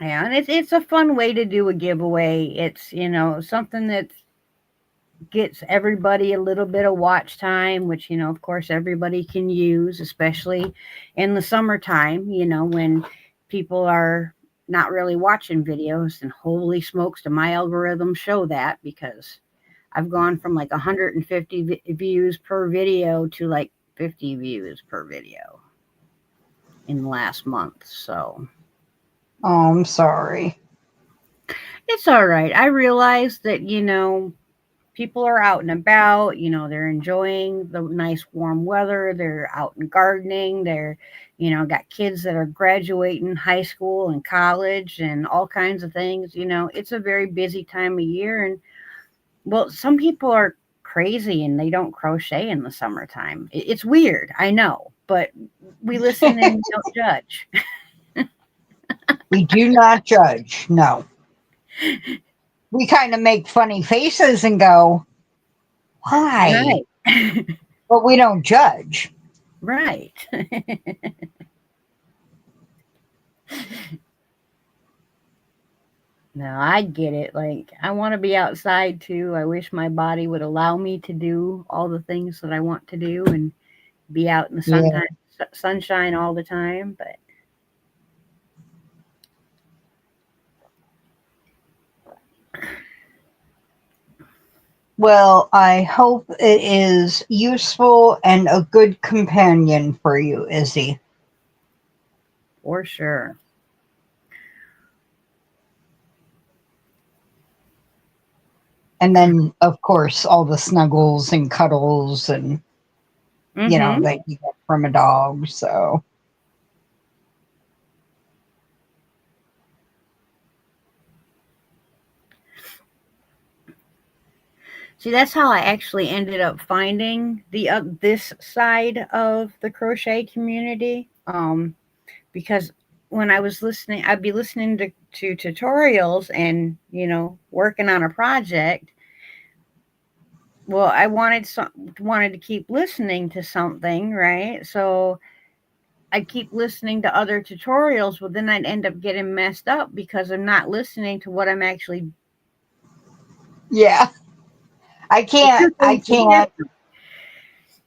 Speaker 2: Yeah, and it's a fun way to do a giveaway. It's, something that gets everybody a little bit of watch time, which, of course, everybody can use, especially in the summertime, when people are not really watching videos. And holy smokes, do my algorithms show that, because I've gone from like 150 views per video to like 50 views per video in the last month. So,
Speaker 3: oh, I'm sorry.
Speaker 2: It's all right. I realize that, people are out and about, they're enjoying the nice warm weather. They're out and gardening. They're, got kids that are graduating high school and college and all kinds of things. It's a very busy time of year. And well, some people are crazy and they don't crochet in the summertime. It's weird. I know, but we listen and don't judge.
Speaker 3: We do not judge. No. We kind of make funny faces and go, why?
Speaker 2: Right.
Speaker 3: But we don't judge.
Speaker 2: Right. No, I get it. Like, I want to be outside too. I wish my body would allow me to do all the things that I want to do and be out in the sunshine all the time. But
Speaker 3: well, I hope it is useful and a good companion for you, Izzy.
Speaker 2: For sure.
Speaker 3: And then, of course, all the snuggles and cuddles and, that you get from a dog. So.
Speaker 2: See, that's how I actually ended up finding this side of the crochet community. Because when I was listening, I'd be listening to tutorials and, working on a project. Well, I wanted to keep listening to something, right? So I'd keep listening to other tutorials, but then I'd end up getting messed up because I'm not listening to what I'm actually.
Speaker 3: Yeah. I can't.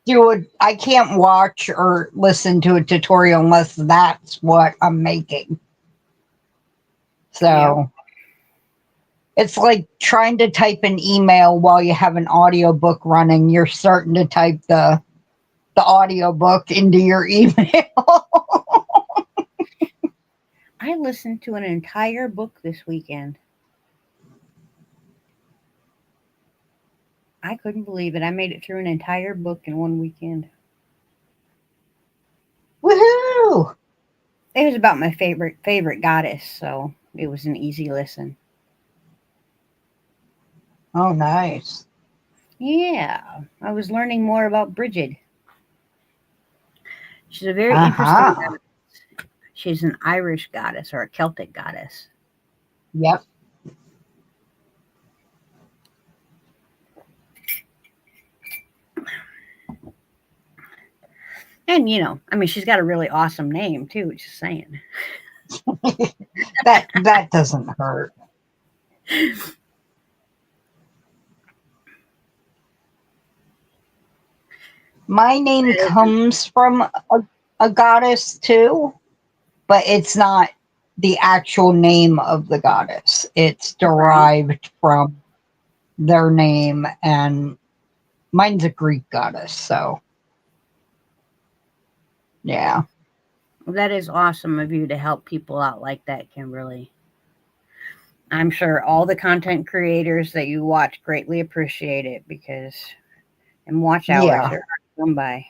Speaker 3: do it. I can't watch or listen to a tutorial unless that's what I'm making. So
Speaker 2: Yeah.
Speaker 3: it's like trying to type an email while you have an audiobook running. You're starting to type the audiobook into your email.
Speaker 2: I listened to an entire book this weekend. I couldn't believe it. I made it through an entire book in one weekend.
Speaker 3: Woohoo!
Speaker 2: It was about my favorite goddess, so it was an easy listen.
Speaker 3: Oh, nice.
Speaker 2: Yeah, I was learning more about Bridget. She's a very interesting
Speaker 3: Uh-huh.
Speaker 2: goddess. She's an Irish goddess or a Celtic goddess.
Speaker 3: Yep.
Speaker 2: And, I mean, she's got a really awesome name, too, just saying.
Speaker 3: That doesn't hurt. My name comes from a goddess too, but it's not the actual name of the goddess. It's derived from their name, and mine's a Greek goddess, so yeah.
Speaker 2: Well, that is awesome of you to help people out like that, Kimberly. I'm sure all the content creators that you watch greatly appreciate it and watch hours
Speaker 3: Yeah.
Speaker 2: are come by.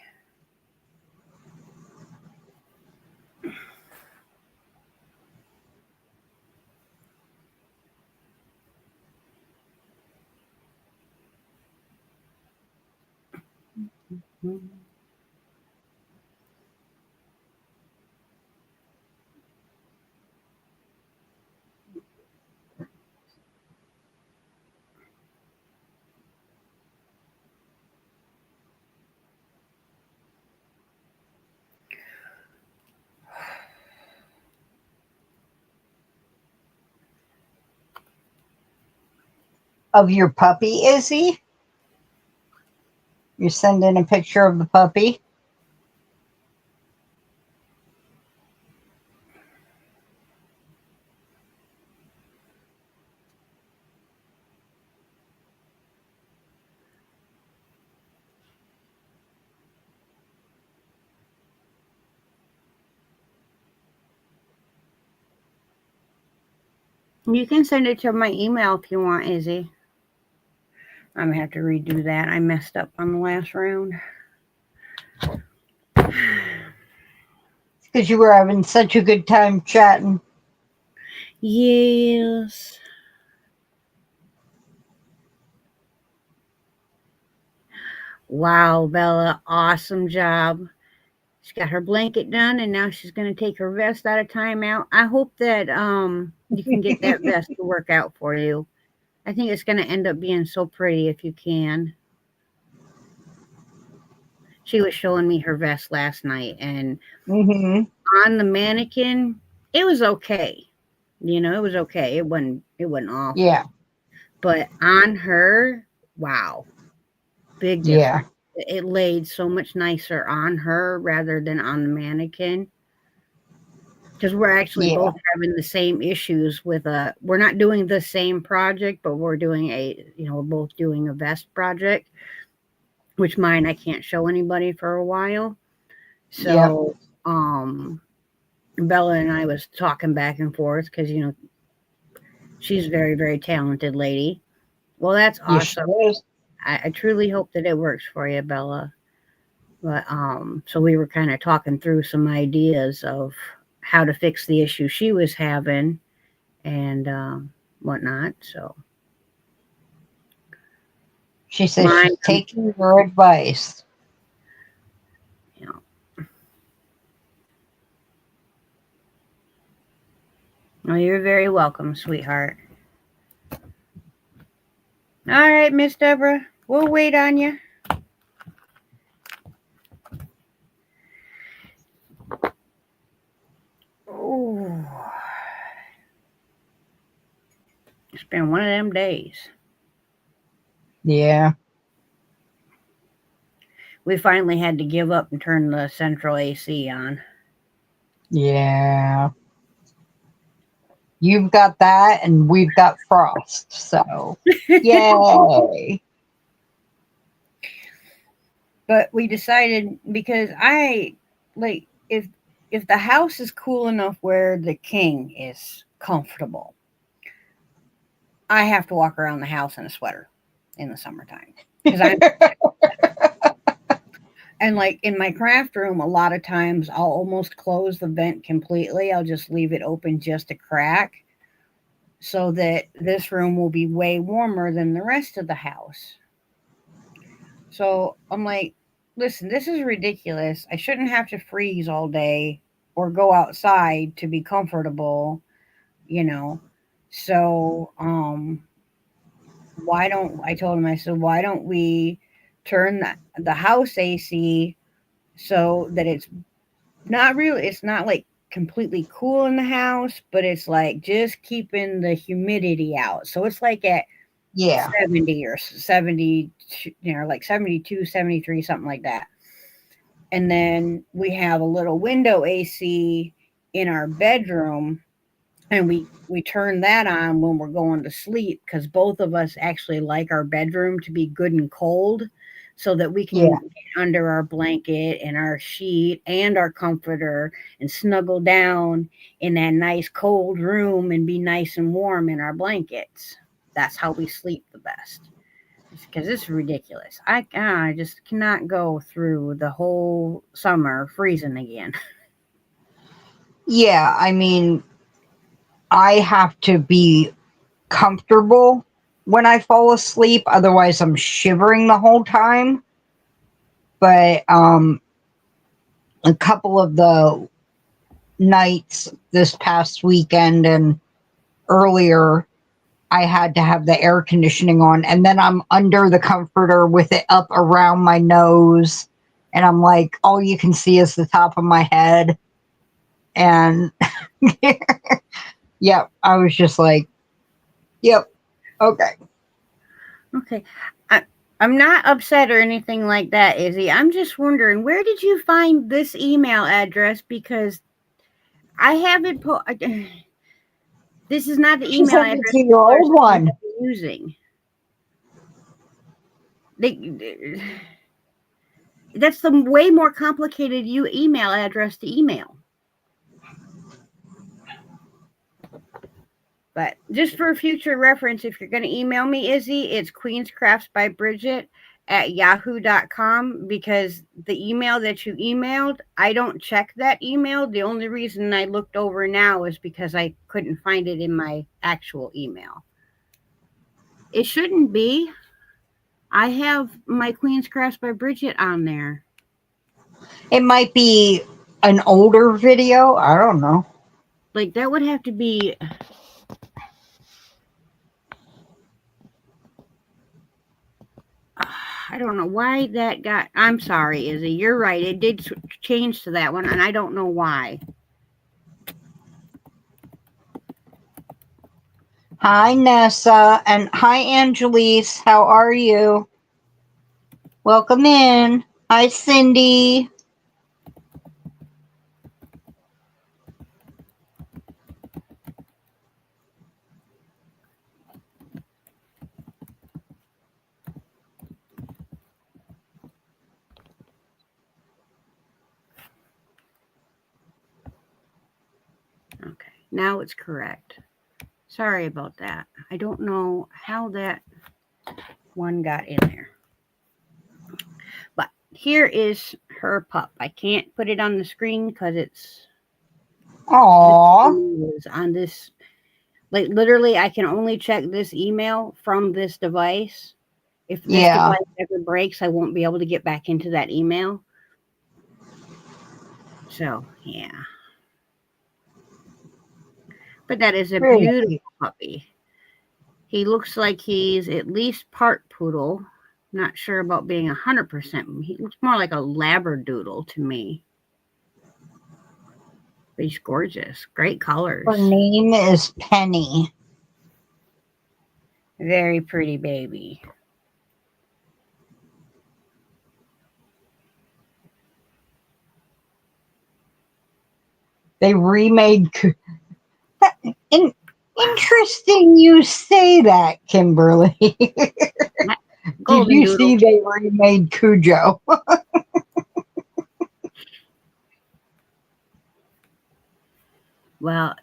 Speaker 3: Of your puppy, Izzy? You're sending a picture of the puppy?
Speaker 2: You can send it to my email if you want, Izzy. I'm gonna have to redo that. I messed up on the last round.
Speaker 3: Because you were having such a good time chatting.
Speaker 2: Yes. Wow, Bella, awesome job. She got her blanket done, and now she's going to take her vest out of timeout. I hope that you can get that vest to work out for you. I think it's going to end up being so pretty if you can. She was showing me her vest last night, and on the mannequin, it was okay. It was okay. It wasn't awful.
Speaker 3: Yeah.
Speaker 2: But on her, wow, big difference. It laid so much nicer on her rather than on the mannequin. Because we're actually both having the same issues we're not doing the same project, but we're doing we're both doing a vest project, which mine I can't show anybody for a while. So, Bella and I was talking back and forth because, she's a very, very talented lady. Well, that's awesome.
Speaker 3: Yes,
Speaker 2: I truly hope that it works for you, Bella. But, so we were kind of talking through some ideas of how to fix the issue she was having and whatnot. So
Speaker 3: she says she's taking your advice.
Speaker 2: Well, you're very welcome, sweetheart. All right, Miss Deborah, we'll wait on you. Oh, it's been one of them days.
Speaker 3: Yeah.
Speaker 2: we finally had to give up and turn the central AC on.
Speaker 3: Yeah. You've got that, and we've got frost. So, yay.
Speaker 2: But we decided, because if the house is cool enough where the king is comfortable, I have to walk around the house in a sweater in the summertime. And like in my craft room, a lot of times I'll almost close the vent completely. I'll just leave it open just a crack, so that this room will be way warmer than the rest of the house. So I'm like, listen, this is ridiculous. I shouldn't have to freeze all day or go outside to be comfortable, you know. So I told him, I said, why don't we turn the house AC so that it's not like completely cool in the house, but it's like just keeping the humidity out. So it's like at 70 or 70, like 72, 73, something like that. And then we have a little window AC in our bedroom, and we turn that on when we're going to sleep, because both of us actually like our bedroom to be good and cold, so that we can get under our blanket and our sheet and our comforter and snuggle down in that nice cold room and be nice and warm in our blankets. That's how we sleep the best. Because it's ridiculous. I just cannot go through the whole summer freezing again.
Speaker 3: Yeah, I mean, I have to be comfortable when I fall asleep. Otherwise, I'm shivering the whole time. But a couple of the nights this past weekend and earlier, I had to have the air conditioning on, and then I'm under the comforter with it up around my nose, and I'm like, all you can see is the top of my head. And yep, I was just like, yep, okay.
Speaker 2: Okay. I'm not upset or anything like that, Izzy. I'm just wondering, where did you find this email address? Because I haven't this is not the email address
Speaker 3: to your old one.
Speaker 2: Using. That's the way more complicated email address to email. But just for future reference, if you're going to email me, Izzy, it's queenscraftsbybridget at yahoo.com, because the email that you emailed, I don't check that email. The only reason I looked over now is because I couldn't find it in my actual email. It shouldn't be. I have my Queen's Crafts by Bridget on there.
Speaker 3: It might be an older video. I don't know.
Speaker 2: Like, that would have to be... I don't know why that got... I'm sorry, Izzy. You're right. It did change to that one, and I don't know why.
Speaker 3: Hi, Nessa. And hi, Angelise. How are you? Welcome in. Hi, Cindy.
Speaker 2: Okay, now it's correct. Sorry about that. I don't know how that one got in there. But here is her pup. I can't put it on the screen because it's...
Speaker 3: Aww.
Speaker 2: On this... Like, literally, I can only check this email from this device. If this device ever breaks, I won't be able to get back into that email. So, yeah. But that is a beautiful puppy. He looks like he's at least part poodle. Not sure about being 100%. He looks more like a labradoodle to me. But he's gorgeous. Great colors.
Speaker 3: Her name is Penny.
Speaker 2: Very pretty baby.
Speaker 3: They remade. Interesting you say that, Kimberly. Did you see they remade Cujo?
Speaker 2: Well,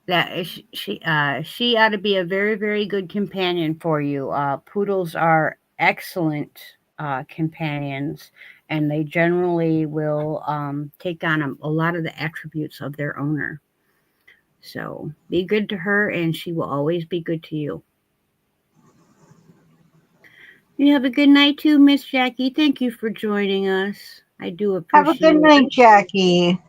Speaker 2: that is, she ought to be a very, very good companion for you. Poodles are excellent companions, and they generally will take on a lot of the attributes of their owner. So be good to her, and she will always be good to you. You have a good night too, Miss Jackie. Thank you for joining us. I do appreciate it.
Speaker 3: Have a good night, Jackie.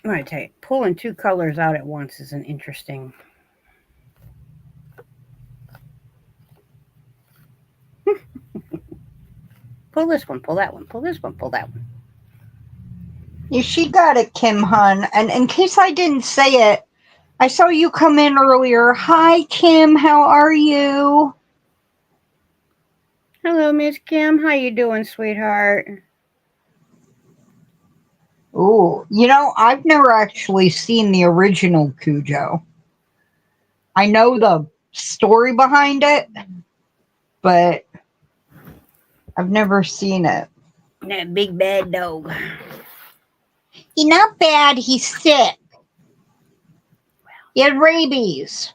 Speaker 2: I'm going to tell you, pulling two colors out at once is an interesting. Pull this one, pull that one, pull this one, pull that one.
Speaker 3: Yeah, she got it, Kim Hun. And in case I didn't say it, I saw you come in earlier. Hi, Kim. How are you?
Speaker 2: Hello, Miss Kim. How you doing, sweetheart?
Speaker 3: Ooh, you know, I've never actually seen the original Cujo. I know the story behind it, but I've never seen it.
Speaker 2: That big bad dog.
Speaker 3: He's not bad. He's sick. He had rabies.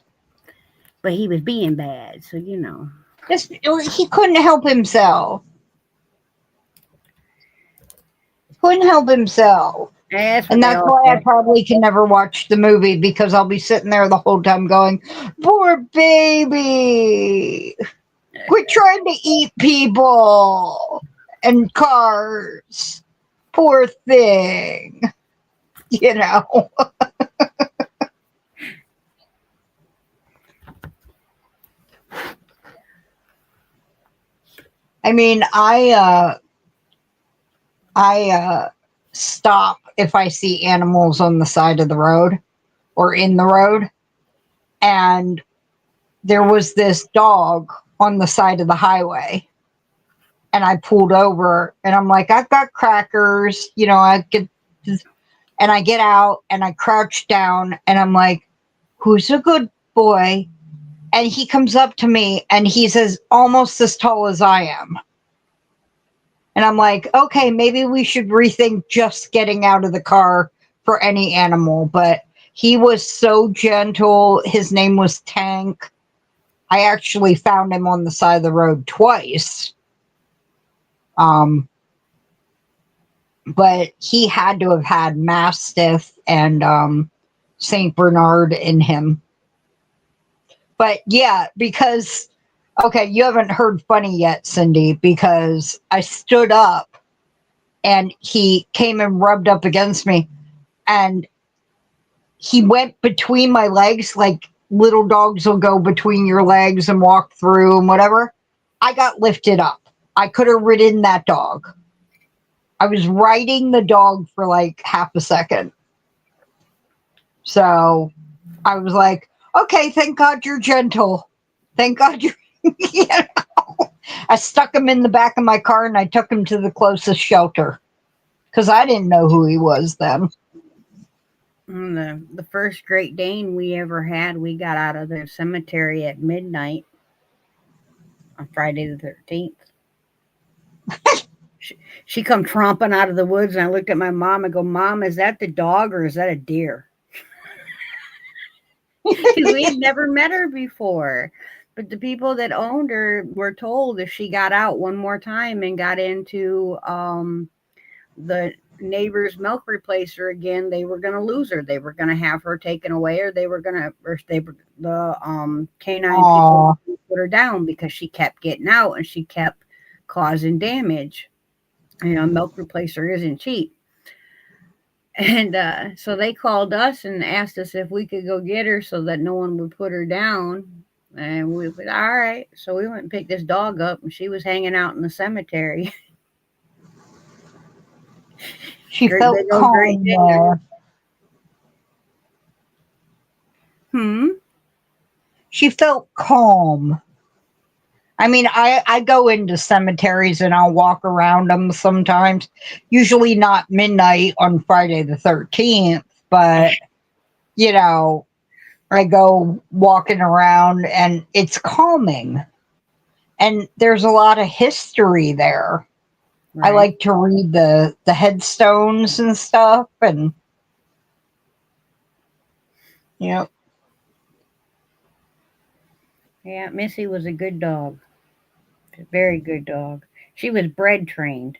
Speaker 2: But he was being bad, so you know.
Speaker 3: He couldn't help himself. Couldn't help himself. And that's why I probably can never watch the movie, because I'll be sitting there the whole time going, poor baby. Quit trying to eat people and cars. Poor thing. You know. I mean, I stop if I see animals on the side of the road or in the road. And there was this dog on the side of the highway. And I pulled over and I'm like, I've got crackers, you know, and I get out and I crouch down and I'm like, who's a good boy? And he comes up to me and he's almost as tall as I am. And I'm like, okay, maybe we should rethink just getting out of the car for any animal. But he was so gentle. His name was Tank. I actually found him on the side of the road twice. But he had to have had Mastiff and Saint Bernard in him. But yeah, because, okay, you haven't heard funny yet, Cindy, because I stood up and he came and rubbed up against me and he went between my legs, like little dogs will go between your legs and walk through and whatever. I got lifted up. I could have ridden that dog. I was riding the dog for like half a second. So I was like, okay, thank God you're gentle. Thank God you're, you know. I stuck him in the back of my car and I took him to the closest shelter because I didn't know who he was then.
Speaker 2: The first Great Dane we ever had, we got out of the cemetery at midnight on Friday the 13th. She come tromping out of the woods, and I looked at my mom and go, Mom, is that the dog or is that a deer? Because we had never met her before. But the people that owned her were told if she got out one more time and got into the neighbor's milk replacer again, they were going to lose her. They were going to have her taken away, or the canine people put her down because she kept getting out and she kept causing damage. You know, milk replacer isn't cheap. And so they called us and asked us if we could go get her so that no one would put her down. And we went, all right. So we went and picked this dog up, and she was hanging out in the cemetery.
Speaker 3: She
Speaker 2: Great big
Speaker 3: felt
Speaker 2: old Great
Speaker 3: calm
Speaker 2: Dane.
Speaker 3: there.
Speaker 2: Hmm.
Speaker 3: She felt calm. I mean, I go into cemeteries and I'll walk around them sometimes. Usually not midnight on Friday the 13th, but, you know, I go walking around and it's calming. And there's a lot of history there.
Speaker 2: Right.
Speaker 3: I like to read the headstones and stuff, and you
Speaker 2: Yeah, Missy was a good dog. A very good dog. She was bred trained.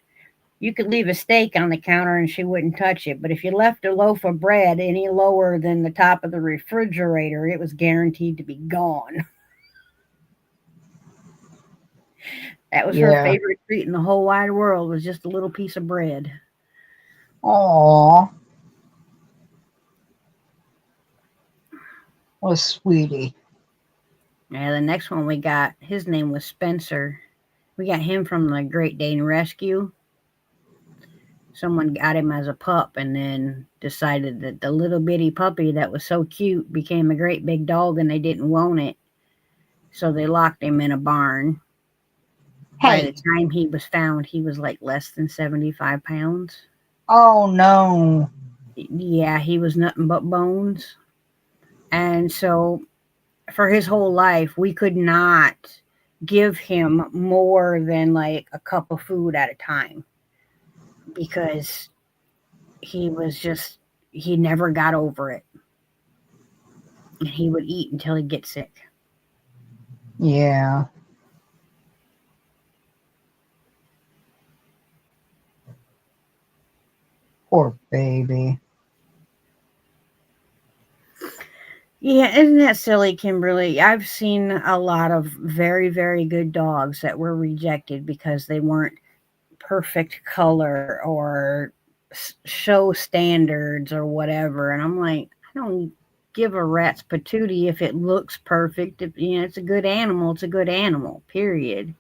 Speaker 2: You could leave a steak on the counter and she wouldn't touch it, but if you left a loaf of bread any lower than the top of the refrigerator, it was guaranteed to be gone. That was her
Speaker 3: yeah.
Speaker 2: favorite treat in the whole wide world, was just a little piece of bread.
Speaker 3: Aw, what a sweetie.
Speaker 2: Yeah, the next one we got, his name was Spencer. We got him from the Great Dane Rescue. Someone got him as a pup and then decided that the little bitty puppy that was so cute became a great big dog and they didn't want it. So they locked him in a barn. By the
Speaker 3: Hey.
Speaker 2: time he was found, he was like less than 75 pounds.
Speaker 3: Oh no.
Speaker 2: Yeah, he was nothing but bones. And so for his whole life, we could not give him more than like a cup of food at a time because he was just, he never got over it. And he would eat until he'd get sick.
Speaker 3: Yeah. Poor baby.
Speaker 2: Yeah, isn't that silly, Kimberly? I've seen a lot of very, very good dogs that were rejected because they weren't perfect color or show standards or whatever. And I'm like, I don't give a rat's patootie if it looks perfect. If, you know, it's a good animal. It's a good animal, period.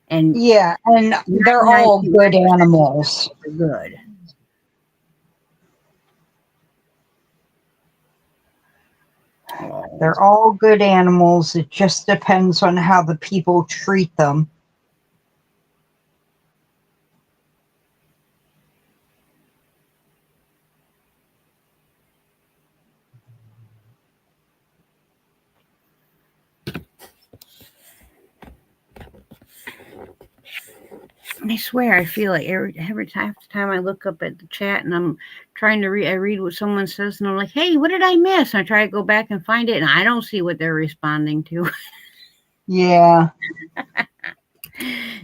Speaker 2: And
Speaker 3: Yeah, and they're all
Speaker 2: 99%
Speaker 3: good animals.
Speaker 2: are good. Oh.
Speaker 3: They're all good animals. It just depends on how the people treat them.
Speaker 2: I swear, I feel like every time I look up at the chat and I'm trying to read, I read what someone says and I'm like, hey, what did I miss? And I try to go back and find it and I don't see what they're responding to.
Speaker 3: Yeah.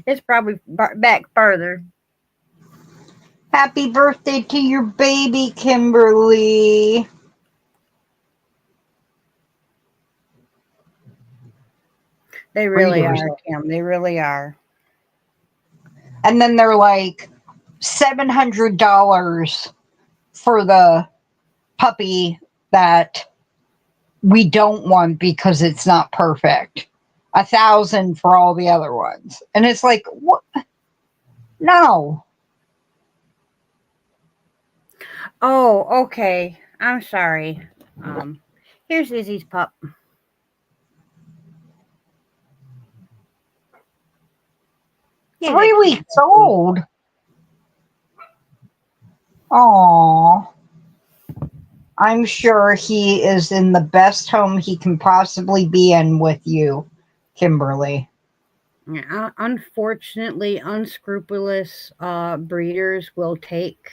Speaker 2: It's probably back further.
Speaker 3: Happy birthday to your baby, Kimberly.
Speaker 2: They really are, Kim. They really are.
Speaker 3: And then they're like $700 for the puppy that we don't want because it's not perfect. 1,000 for all the other ones. And it's like, what? No.
Speaker 2: Oh, okay. I'm sorry. Here's Izzy's pup. He's
Speaker 3: 3 weeks old. Aww. I'm sure he is in the best home he can possibly be in with you, Kimberly.
Speaker 2: Unfortunately, unscrupulous breeders will take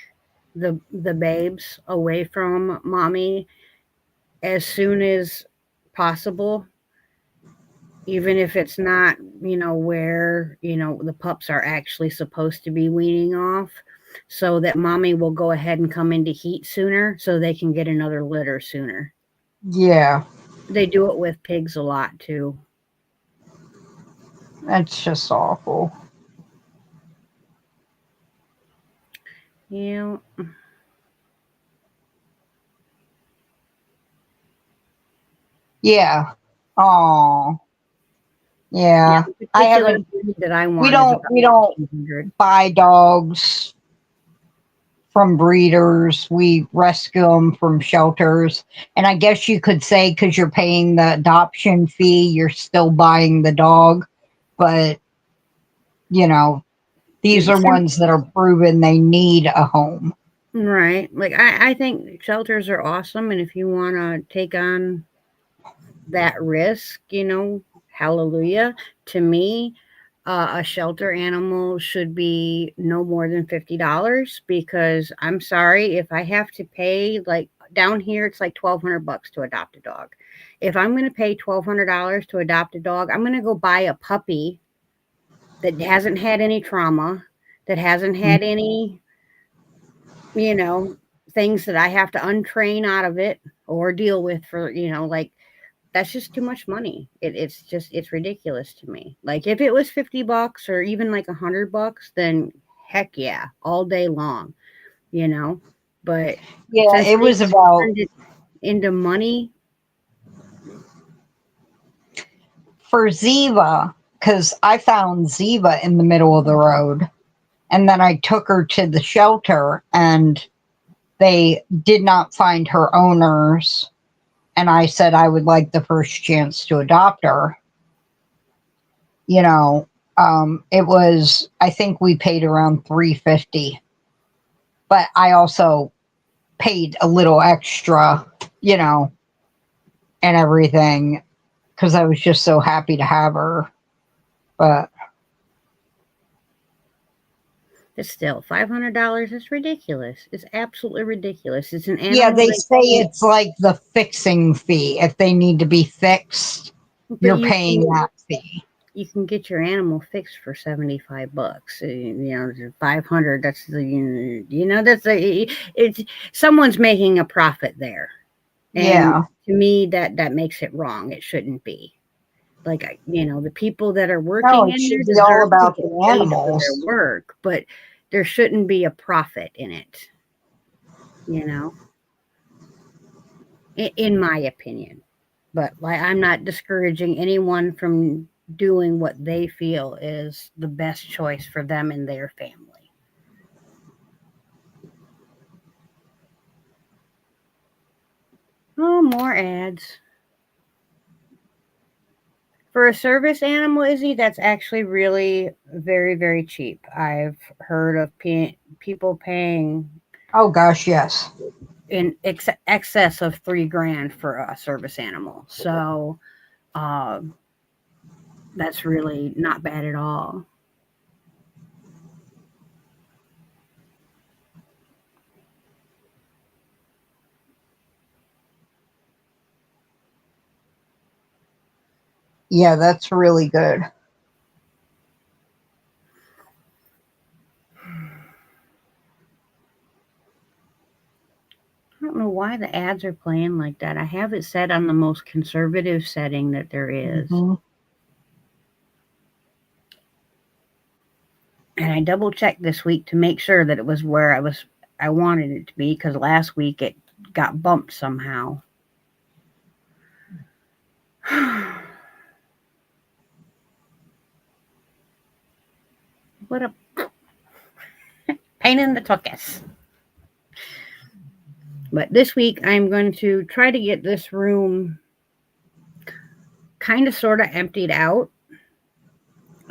Speaker 2: the babes away from mommy as soon as possible, even if it's not, where, the pups are actually supposed to be weaning off, so that mommy will go ahead and come into heat sooner so they can get another litter sooner.
Speaker 3: Yeah.
Speaker 2: They do it with pigs a lot too.
Speaker 3: That's just awful.
Speaker 2: Yeah.
Speaker 3: Yeah. Aww. Yeah,
Speaker 2: the
Speaker 3: I
Speaker 2: particular
Speaker 3: haven't.
Speaker 2: breed that I
Speaker 3: We
Speaker 2: want is
Speaker 3: don't.
Speaker 2: about
Speaker 3: We don't
Speaker 2: 1,500.
Speaker 3: buy dogs from breeders. We rescue them from shelters. And I guess you could say because you're paying the adoption fee, you're still buying the dog. But, you know, these are ones that are proven they need a home.
Speaker 2: Right. Like I think shelters are awesome. And if you want to take on that risk, hallelujah. To me, a shelter animal should be no more than $50 because I'm sorry if I have to pay like down here it's like $1,200 to adopt a dog. If I'm going to pay $1,200 to adopt a dog, I'm going to go buy a puppy that hasn't had any trauma, that hasn't had any, things that I have to untrain out of it or deal with for, like that's just too much money. It's ridiculous to me. Like if it was $50 or even like $100, then heck yeah, all day long, But
Speaker 3: Yeah,
Speaker 2: since
Speaker 3: it
Speaker 2: they
Speaker 3: was about
Speaker 2: turned it into money,
Speaker 3: for Ziva, because I found Ziva in the middle of the road. And then I took her to the shelter and they did not find her owners. And I said I would like the first chance to adopt her. It was, I think we paid around $350. But I also paid a little extra, and everything because I was just so happy to have her. But
Speaker 2: it's still $500. It's ridiculous. It's absolutely ridiculous. It's an
Speaker 3: yeah,
Speaker 2: animal
Speaker 3: they
Speaker 2: that
Speaker 3: say it's like the fixing fee. If they need to be fixed,
Speaker 2: but
Speaker 3: you're paying that fee.
Speaker 2: you can get your animal fixed for $75. 500. That's it's someone's making a profit there. And
Speaker 3: Yeah.
Speaker 2: to me, that makes it wrong. It shouldn't be. Like, the people that are
Speaker 3: No,
Speaker 2: working
Speaker 3: it
Speaker 2: in there
Speaker 3: should be all
Speaker 2: deserve to
Speaker 3: about
Speaker 2: get
Speaker 3: the
Speaker 2: paid for their
Speaker 3: animals.
Speaker 2: work, but there shouldn't be a profit in it, in my opinion. But I'm not discouraging anyone from doing what they feel is the best choice for them and their family. Oh, more ads. For a service animal, Izzy, that's actually really very, very cheap. I've heard of people paying
Speaker 3: Oh gosh, yes.
Speaker 2: in excess of $3,000 for a service animal. So uh, that's really not bad at all.
Speaker 3: Yeah, that's really good.
Speaker 2: I don't know why the ads are playing like that. I have it set on the most conservative setting that there is.
Speaker 3: Mm-hmm.
Speaker 2: And I double checked this week to make sure that it was where I wanted it to be because last week it got bumped somehow. What a pain in the tuchus. But this week I'm going to try to get this room kind of sort of emptied out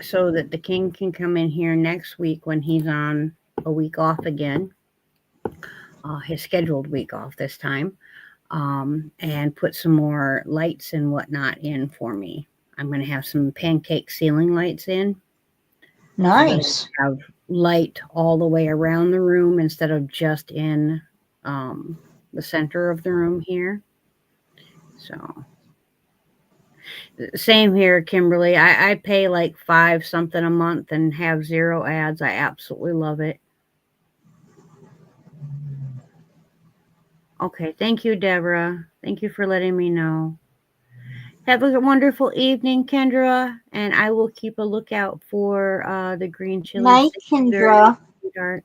Speaker 2: so that the king can come in here next week when he's on a week off again, his scheduled week off this time, and put some more lights and whatnot in for me. I'm going to have some pancake ceiling lights in.
Speaker 3: Nice.
Speaker 2: So have light all the way around the room instead of just in the center of the room here. So same here, Kimberly. I pay like $5 something a month and have 0 ads. I absolutely love it. Okay, thank you, Deborah. Thank you for letting me know. Have a wonderful evening, Kendra, and I will keep a lookout for the green chilies.
Speaker 3: Night, Kendra.
Speaker 2: Sweetheart.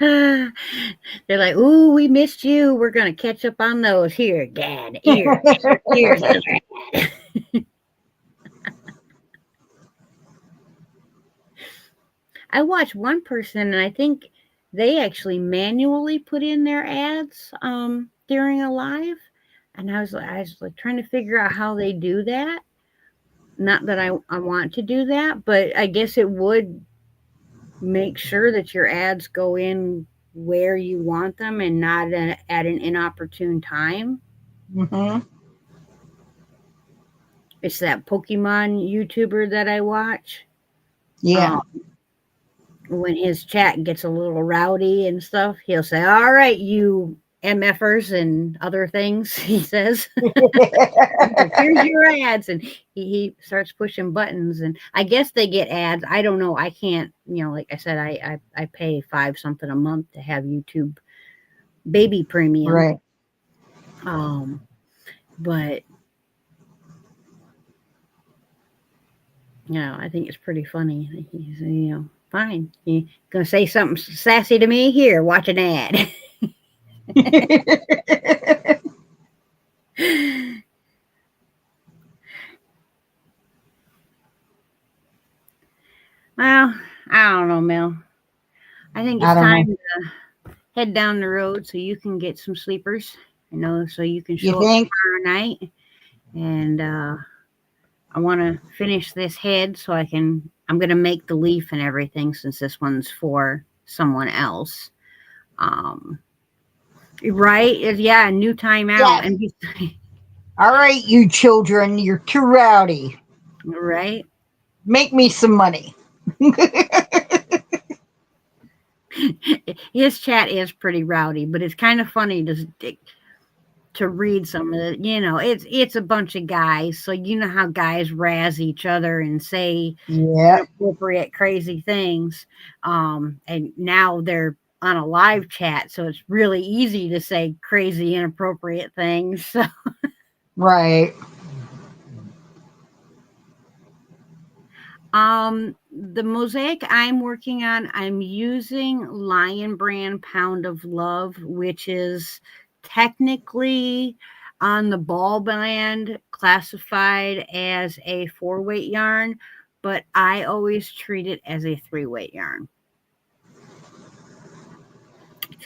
Speaker 2: They're like, "Ooh, we missed you. We're gonna catch up on those. Here, Dad. Here's another ad." I watched one person, and I think they actually manually put in their ads during a live, and I was like trying to figure out how they do that. Not that I want to do that, but I guess it would make sure that your ads go in where you want them and not at an inopportune time.
Speaker 3: Mm-hmm.
Speaker 2: It's that Pokemon YouTuber that I watch.
Speaker 3: Yeah.
Speaker 2: When his chat gets a little rowdy and stuff, he'll say, "All right, you MFers and other things," he says. "Here's your ads." And he starts pushing buttons. And I guess they get ads. I don't know. I can't, like I said, I pay $5 something a month to have YouTube baby premium.
Speaker 3: Right.
Speaker 2: But I think it's pretty funny. He's, fine. You gonna say something sassy to me? Here, watch an ad. Well, I don't know, Mel. I think it's time to head down the road so you can get some sleepers. So you can show up tomorrow night. And I want to finish this head so I'm going to make the leaf and everything since this one's for someone else. Right? Yeah, new time out.
Speaker 3: Yes. And all right, you children, you're too rowdy.
Speaker 2: Right?
Speaker 3: Make me some money.
Speaker 2: His chat is pretty rowdy, but it's kind of funny to read some of it. It's a bunch of guys, so you know how guys razz each other and say inappropriate, crazy things. And now they're on a live chat, so it's really easy to say crazy, inappropriate things. So.
Speaker 3: Right.
Speaker 2: The mosaic I'm working on, I'm using Lion Brand Pound of Love, which is technically on the ball band classified as a 4-weight yarn, but I always treat it as a 3-weight yarn.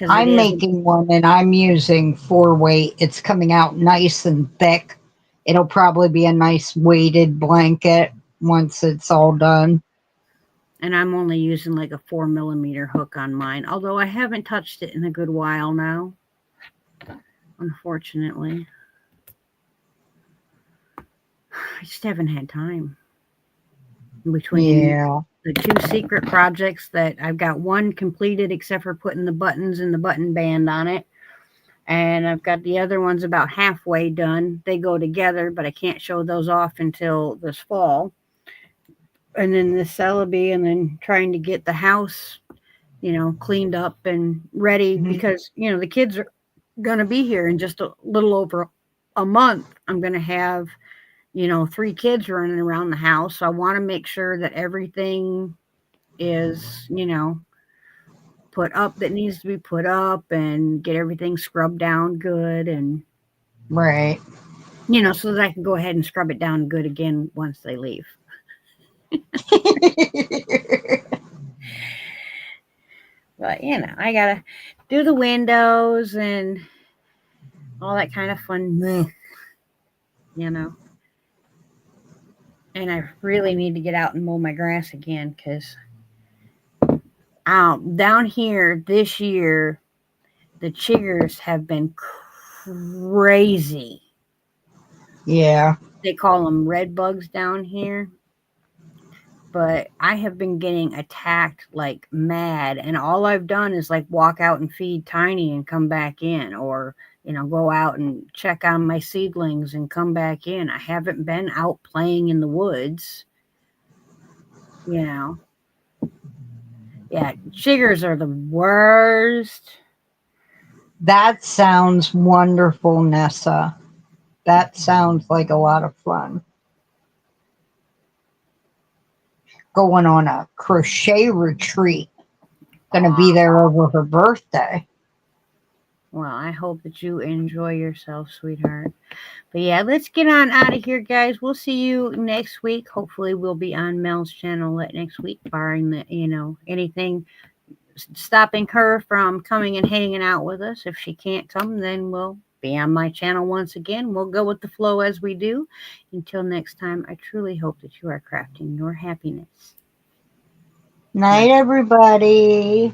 Speaker 3: I'm making one and I'm using 4-weight. It's coming out nice and thick. It'll probably be a nice weighted blanket once it's all done.
Speaker 2: And I'm only using like a 4mm hook on mine, although I haven't touched it in a good while now, unfortunately. I just haven't had time. Between the 2 secret projects that I've got one completed except for putting the buttons and the button band on it. And I've got the other ones about halfway done. They go together, but I can't show those off until this fall. And then the Celebi, and then trying to get the house, cleaned up and ready because, the kids are going to be here in just a little over a month. I'm going to have, 3 kids running around the house. So I want to make sure that everything is, put up that needs to be put up and get everything scrubbed down good. And,
Speaker 3: right.
Speaker 2: So that I can go ahead and scrub it down good again once they leave. But I gotta do the windows and all that kind of fun, and I really need to get out and mow my grass again because down here this year the chiggers have been crazy.
Speaker 3: Yeah,
Speaker 2: they call them red bugs down here. But I have been getting attacked like mad. And all I've done is like walk out and feed Tiny and come back in. Or, go out and check on my seedlings and come back in. I haven't been out playing in the woods. Yeah, chiggers are the worst.
Speaker 3: That sounds wonderful, Nessa. That sounds like a lot of fun. Going on a crochet retreat. going to be there over her birthday.
Speaker 2: Well, I hope that you enjoy yourself, sweetheart. But yeah, let's get on out of here, guys. We'll see you next week. Hopefully, we'll be on Mel's channel next week, barring the, anything stopping her from coming and hanging out with us. If she can't come, then we'll be on my channel once again. We'll go with the flow as we do. Until next time, I truly hope that you are crafting your happiness.
Speaker 3: Night, everybody.